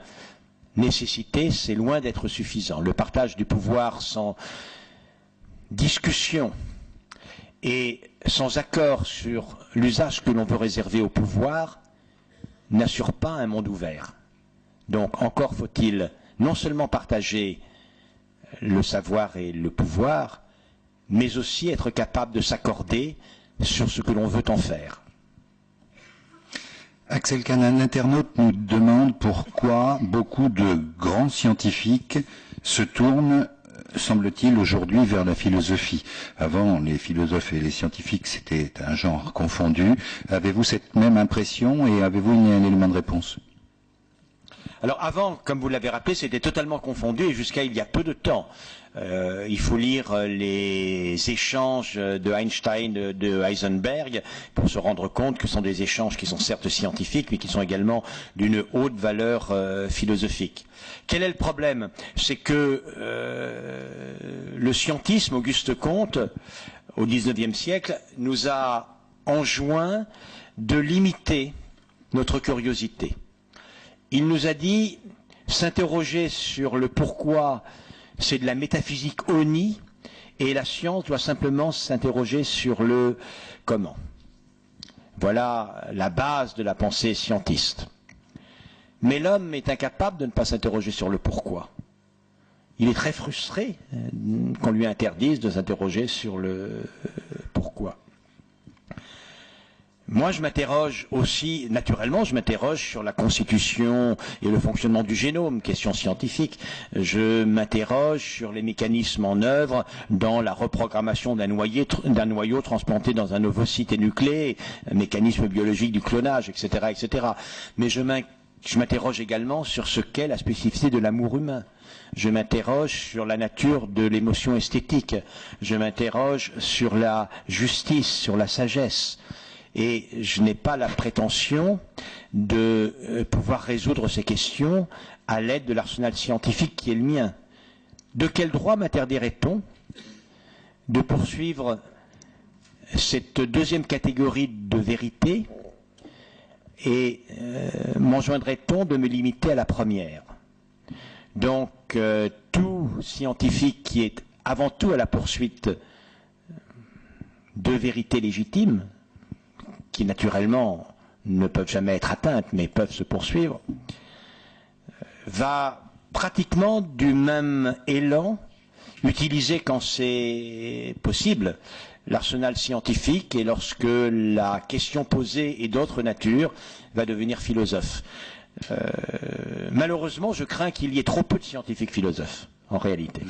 Speaker 4: nécessité, c'est loin d'être suffisant. Le partage du pouvoir sans discussion et sans accord sur l'usage que l'on veut réserver au pouvoir n'assure pas un monde ouvert. Donc encore faut-il non seulement partager le savoir et le pouvoir, mais aussi être capable de s'accorder sur ce que l'on veut en faire.
Speaker 3: Axel Kahn, un internaute nous demande pourquoi beaucoup de grands scientifiques se tournent, semble-t-il, aujourd'hui vers la philosophie. Avant, les philosophes et les scientifiques, c'était un genre confondu. Avez-vous cette même impression et avez-vous un élément de réponse ?
Speaker 4: Alors avant, comme vous l'avez rappelé, c'était totalement confondu et jusqu'à il y a peu de temps. Il faut lire les échanges de Einstein, de Heisenberg, pour se rendre compte que ce sont des échanges qui sont certes scientifiques, mais qui sont également d'une haute valeur philosophique. Quel est le problème? C'est que le scientisme, Auguste Comte, au XIXe siècle, nous a enjoint de limiter notre curiosité. Il nous a dit, s'interroger sur le pourquoi, c'est de la métaphysique oni, et la science doit simplement s'interroger sur le comment. Voilà la base de la pensée scientiste. Mais l'homme est incapable de ne pas s'interroger sur le pourquoi. Il est très frustré qu'on lui interdise de s'interroger sur le pourquoi. Moi, je m'interroge aussi, naturellement, je m'interroge sur la constitution et le fonctionnement du génome, question scientifique. Je m'interroge sur les mécanismes en œuvre dans la reprogrammation d'un noyau transplanté dans un ovocyte énucléé, mécanisme biologique du clonage, etc., etc. Mais je m'interroge également sur ce qu'est la spécificité de l'amour humain. Je m'interroge sur la nature de l'émotion esthétique. Je m'interroge sur la justice, sur la sagesse. Et je n'ai pas la prétention de pouvoir résoudre ces questions à l'aide de l'arsenal scientifique qui est le mien. De quel droit m'interdirait-on de poursuivre cette deuxième catégorie de vérité et m'enjoindrait-on de me limiter à la première? Donc, tout scientifique qui est avant tout à la poursuite de vérités légitimes, qui naturellement ne peuvent jamais être atteintes, mais peuvent se poursuivre, va pratiquement du même élan utiliser quand c'est possible l'arsenal scientifique et lorsque la question posée est d'autre nature, va devenir philosophe. Malheureusement, je crains qu'il y ait trop peu de scientifiques philosophes, en réalité.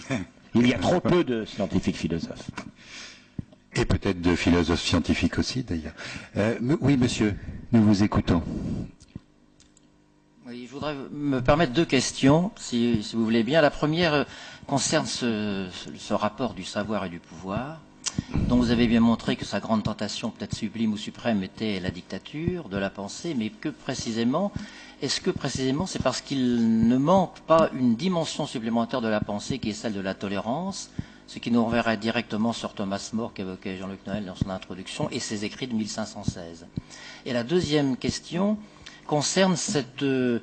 Speaker 4: Il y a trop peu de scientifiques philosophes.
Speaker 3: Et peut-être de philosophes scientifiques aussi, d'ailleurs. Oui, monsieur, nous vous écoutons.
Speaker 8: Oui, je voudrais me permettre deux questions, si vous voulez bien. La première concerne ce rapport du savoir et du pouvoir, dont vous avez bien montré que sa grande tentation, peut-être sublime ou suprême, était la dictature de la pensée, mais que précisément, est-ce que précisément c'est parce qu'il ne manque pas une dimension supplémentaire de la pensée qui est celle de la tolérance, ce qui nous renverrait directement sur Thomas More qu'évoquait Jean-Luc Noël dans son introduction et ses écrits de 1516. Et la deuxième question concerne ce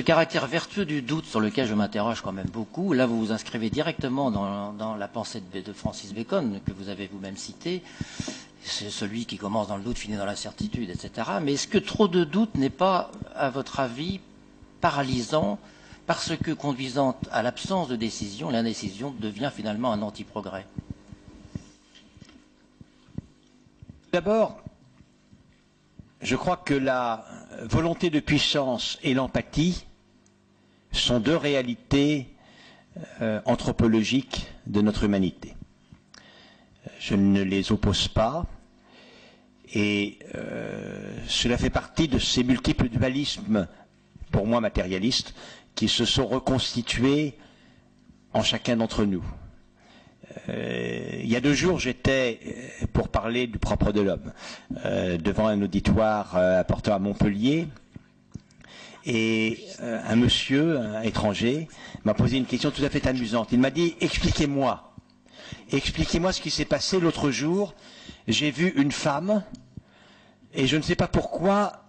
Speaker 8: caractère vertueux du doute sur lequel je m'interroge quand même beaucoup. Là, vous vous inscrivez directement dans la pensée de Francis Bacon, que vous avez vous-même cité. C'est celui qui commence dans le doute, finit dans la certitude, etc. Mais est-ce que trop de doute n'est pas, à votre avis, paralysant, parce que conduisant à l'absence de décision, l'indécision devient finalement un anti-progrès?
Speaker 4: D'abord, je crois que la volonté de puissance et l'empathie sont deux réalités anthropologiques de notre humanité. Je ne les oppose pas et cela fait partie de ces multiples dualismes, pour moi matérialistes, qui se sont reconstitués en chacun d'entre nous. Il y a 2 jours, j'étais, pour parler du propre de l'homme, devant un auditoire appartenant à Montpellier, et un monsieur, un étranger, m'a posé une question tout à fait amusante. Il m'a dit « Expliquez-moi ce qui s'est passé l'autre jour. J'ai vu une femme, et je ne sais pas pourquoi,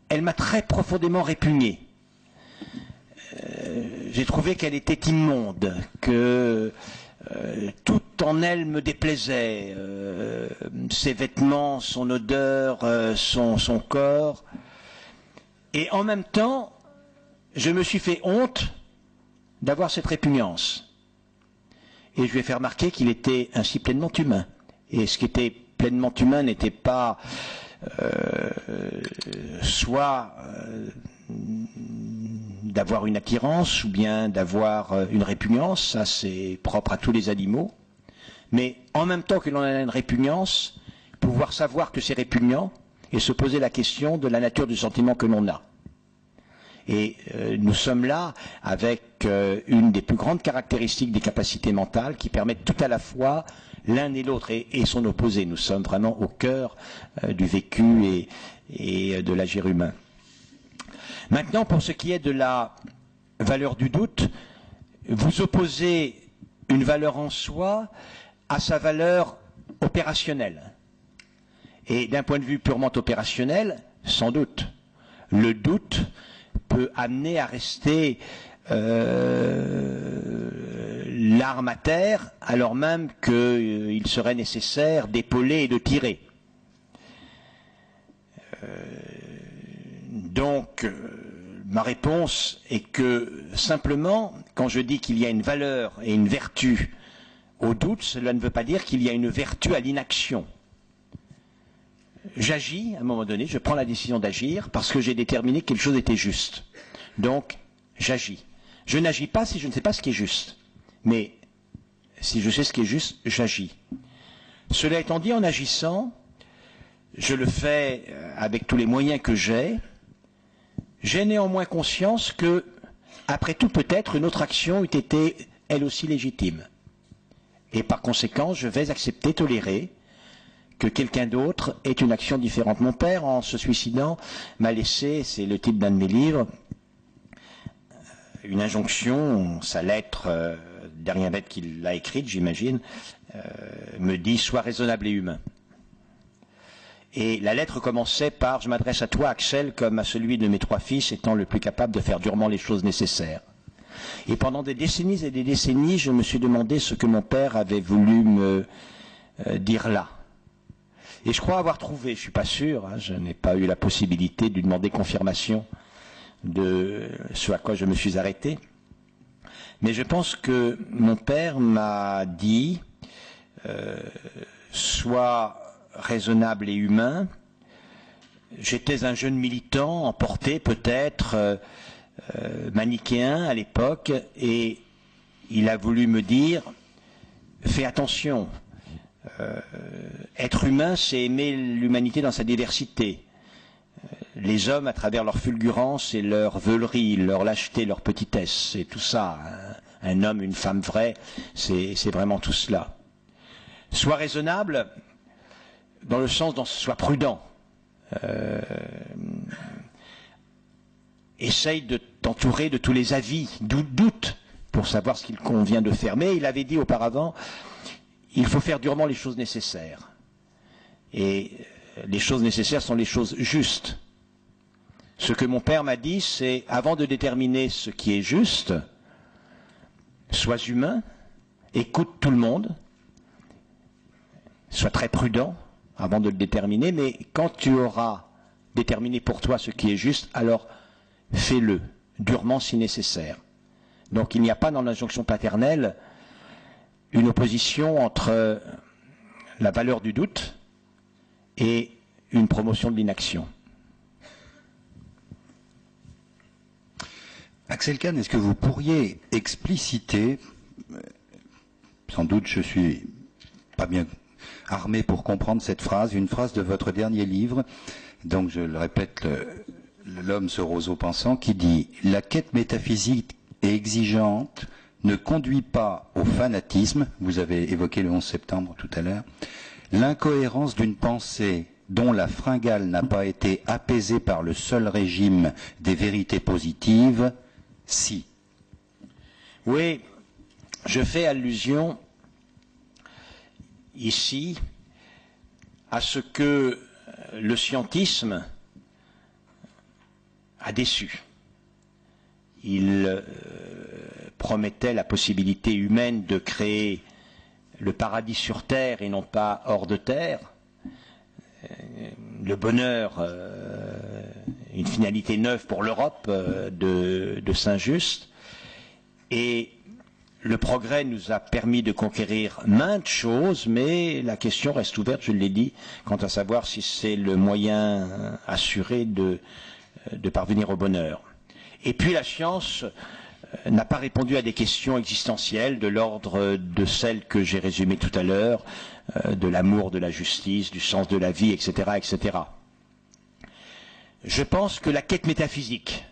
Speaker 4: elle m'a très profondément répugné. j'ai trouvé qu'elle était immonde, que tout en elle me déplaisait, ses vêtements, son odeur, son corps. Et en même temps, je me suis fait honte d'avoir cette répugnance. Et je lui ai fait remarquer qu'il était ainsi pleinement humain. Et ce qui était pleinement humain n'était pas soit d'avoir une attirance ou bien d'avoir une répugnance, ça c'est propre à tous les animaux, mais en même temps que l'on a une répugnance, pouvoir savoir que c'est répugnant et se poser la question de la nature du sentiment que l'on a. Et nous sommes là avec une des plus grandes caractéristiques des capacités mentales qui permettent tout à la fois l'un et l'autre et son opposé. Nous sommes vraiment au cœur du vécu et de l'agir humain. Maintenant, pour ce qui est de la valeur du doute, vous opposez une valeur en soi à sa valeur opérationnelle. Et d'un point de vue purement opérationnel, sans doute, le doute peut amener à rester l'arme à terre, alors même qu'il serait nécessaire d'épauler et de tirer. Donc, ma réponse est que, simplement, quand je dis qu'il y a une valeur et une vertu au doute, cela ne veut pas dire qu'il y a une vertu à l'inaction. J'agis, à un moment donné, je prends la décision d'agir parce que j'ai déterminé que quelque chose était juste. Donc, j'agis. Je n'agis pas si je ne sais pas ce qui est juste. Mais, si je sais ce qui est juste, j'agis. Cela étant dit, en agissant, je le fais avec tous les moyens que j'ai. J'ai néanmoins conscience que, après tout, peut-être, une autre action eût été, elle aussi, légitime. Et par conséquent, je vais accepter, tolérer, que quelqu'un d'autre ait une action différente. Mon père, en se suicidant, m'a laissé, c'est le titre d'un de mes livres, une injonction, sa lettre, dernière lettre qu'il a écrite, j'imagine, me dit « Sois raisonnable et humain ». Et la lettre commençait par « Je m'adresse à toi, Axel, comme à celui de mes 3 fils, étant le plus capable de faire durement les choses nécessaires. » Et pendant des décennies et des décennies, je me suis demandé ce que mon père avait voulu me dire là. Et je crois avoir trouvé, je ne suis pas sûr, hein, je n'ai pas eu la possibilité de lui demander confirmation de ce à quoi je me suis arrêté. Mais je pense que mon père m'a dit sois raisonnable et humain. J'étais un jeune militant, emporté peut-être, manichéen à l'époque, et il a voulu me dire fais attention. Être humain, c'est aimer l'humanité dans sa diversité. Les hommes, à travers leur fulgurance et leur veulerie, leur lâcheté, leur petitesse, c'est tout ça. Un homme, une femme vraie, c'est vraiment tout cela. Sois raisonnable, dans le sens dont sois prudent. Essaye de t'entourer de tous les avis, doute, pour savoir ce qu'il convient de faire. Mais il avait dit auparavant, il faut faire durement les choses nécessaires. Et les choses nécessaires sont les choses justes. Ce que mon père m'a dit, c'est, avant de déterminer ce qui est juste, sois humain, écoute tout le monde, sois très prudent avant de le déterminer, mais quand tu auras déterminé pour toi ce qui est juste, alors fais-le, durement si nécessaire. Donc il n'y a pas dans l'injonction paternelle une opposition entre la valeur du doute et une promotion de l'inaction.
Speaker 3: Axel Kahn, est-ce que vous pourriez expliciter, sans doute je suis pas bien armé pour comprendre cette phrase, une phrase de votre dernier livre, donc je le répète, L'homme ce roseau pensant, qui dit « La quête métaphysique et exigeante ne conduit pas au fanatisme », vous avez évoqué le 11 septembre tout à l'heure, « l'incohérence d'une pensée dont la fringale n'a pas été apaisée par le seul régime des vérités positives, si ».
Speaker 4: Oui, je fais allusion ici à ce que le scientisme a déçu. il promettait la possibilité humaine de créer le paradis sur terre et non pas hors de terre, le bonheur, une finalité neuve pour l'Europe de Saint-Just. Et le progrès nous a permis de conquérir maintes choses, mais la question reste ouverte, je l'ai dit, quant à savoir si c'est le moyen assuré de parvenir au bonheur. Et puis la science n'a pas répondu à des questions existentielles de l'ordre de celles que j'ai résumées tout à l'heure, de l'amour, de la justice, du sens de la vie, etc., etc. Je pense que la quête métaphysique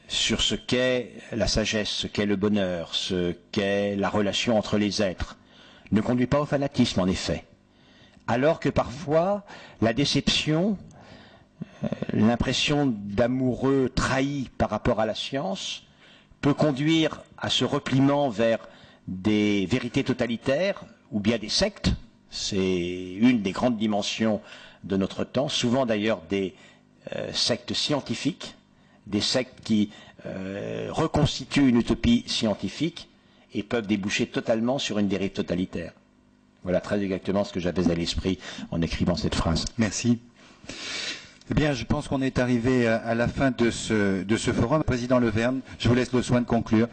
Speaker 4: sur ce qu'est la sagesse, ce qu'est le bonheur, ce qu'est la relation entre les êtres, ne conduit pas au fanatisme, en effet. Alors que parfois, la déception, l'impression d'amoureux trahi par rapport à la science, peut conduire à ce repliement vers des vérités totalitaires ou bien des sectes. C'est une des grandes dimensions de notre temps, souvent d'ailleurs des sectes scientifiques, des sectes qui reconstituent une utopie scientifique et peuvent déboucher totalement sur une dérive totalitaire. Voilà très exactement ce que j'avais à l'esprit en écrivant cette phrase.
Speaker 3: Merci. Eh bien, je pense qu'on est arrivé à la fin de ce forum. Président Leverne, je vous laisse le soin de conclure.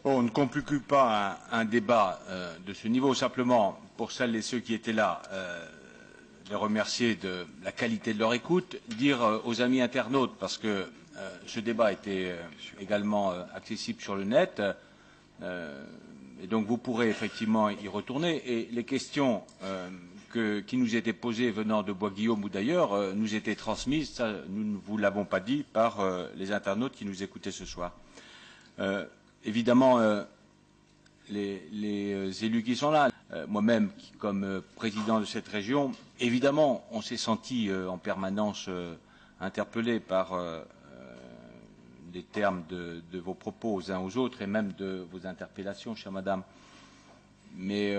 Speaker 1: On ne conclut pas un débat de ce niveau. Simplement, pour celles et ceux qui étaient là, les remercier de la qualité de leur écoute, dire aux amis internautes, parce que ce débat était également accessible sur le net, et donc vous pourrez effectivement y retourner. Et les questions qui nous étaient posées venant de Bois-Guillaume ou d'ailleurs nous étaient transmises, ça, nous ne vous l'avons pas dit, par les internautes qui nous écoutaient ce soir. Évidemment, les élus qui sont là, moi-même comme président de cette région, évidemment, on s'est senti en permanence interpellé par les termes de vos propos aux uns aux autres et même de vos interpellations, chère madame. Mais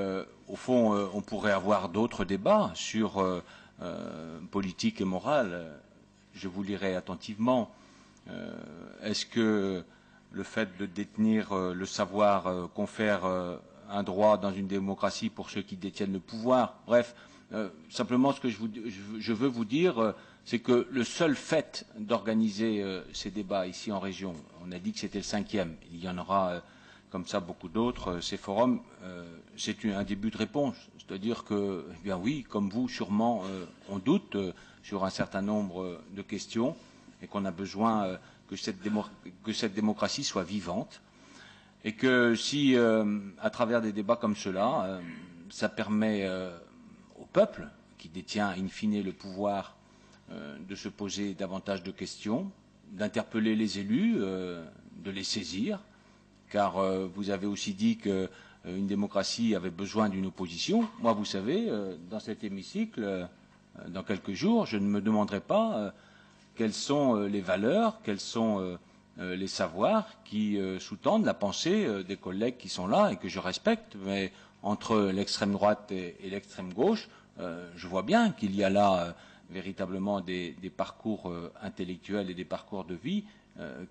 Speaker 1: au fond, on pourrait avoir d'autres débats sur politique et morale. Je vous lirai attentivement. Est-ce que le fait de détenir le savoir confère un droit dans une démocratie pour ceux qui détiennent le pouvoir? Bref, simplement ce que je veux vous dire, c'est que le seul fait d'organiser ces débats ici en région, on a dit que c'était le 5e, il y en aura comme ça beaucoup d'autres, ces forums, c'est un début de réponse. C'est-à-dire que, eh bien oui, comme vous, sûrement, on doute sur un certain nombre de questions et qu'on a besoin que cette démocratie soit vivante et que si, à travers des débats comme cela, ça permet au peuple, qui détient in fine le pouvoir, de se poser davantage de questions, d'interpeller les élus, de les saisir, car vous avez aussi dit qu'une démocratie avait besoin d'une opposition. Moi, vous savez, dans cet hémicycle, dans quelques jours, je ne me demanderai pas quelles sont les valeurs, quels sont les savoirs qui sous-tendent la pensée des collègues qui sont là et que je respecte, mais entre l'extrême droite et l'extrême gauche, je vois bien qu'il y a là véritablement des parcours intellectuels et des parcours de vie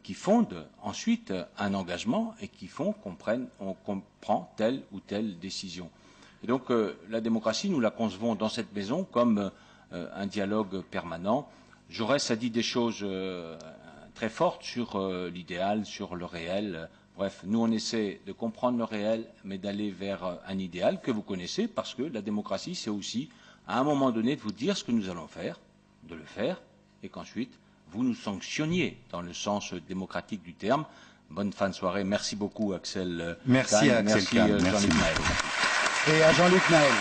Speaker 1: qui fondent ensuite un engagement et qui font qu'on prend telle ou telle décision. Et donc la démocratie, nous la concevons dans cette maison comme un dialogue permanent. Jaurès a dit des choses très fortes sur l'idéal, sur le réel. Bref, nous on essaie de comprendre le réel, mais d'aller vers un idéal que vous connaissez, parce que la démocratie, c'est aussi, à un moment donné, de vous dire ce que nous allons faire, de le faire, et qu'ensuite, vous nous sanctionniez dans le sens démocratique du terme. Bonne fin de soirée. Merci beaucoup, Axel.
Speaker 3: Merci à Axel Kahn.
Speaker 1: Merci Jean-Luc Naël.
Speaker 3: Et à Jean-Luc Naël.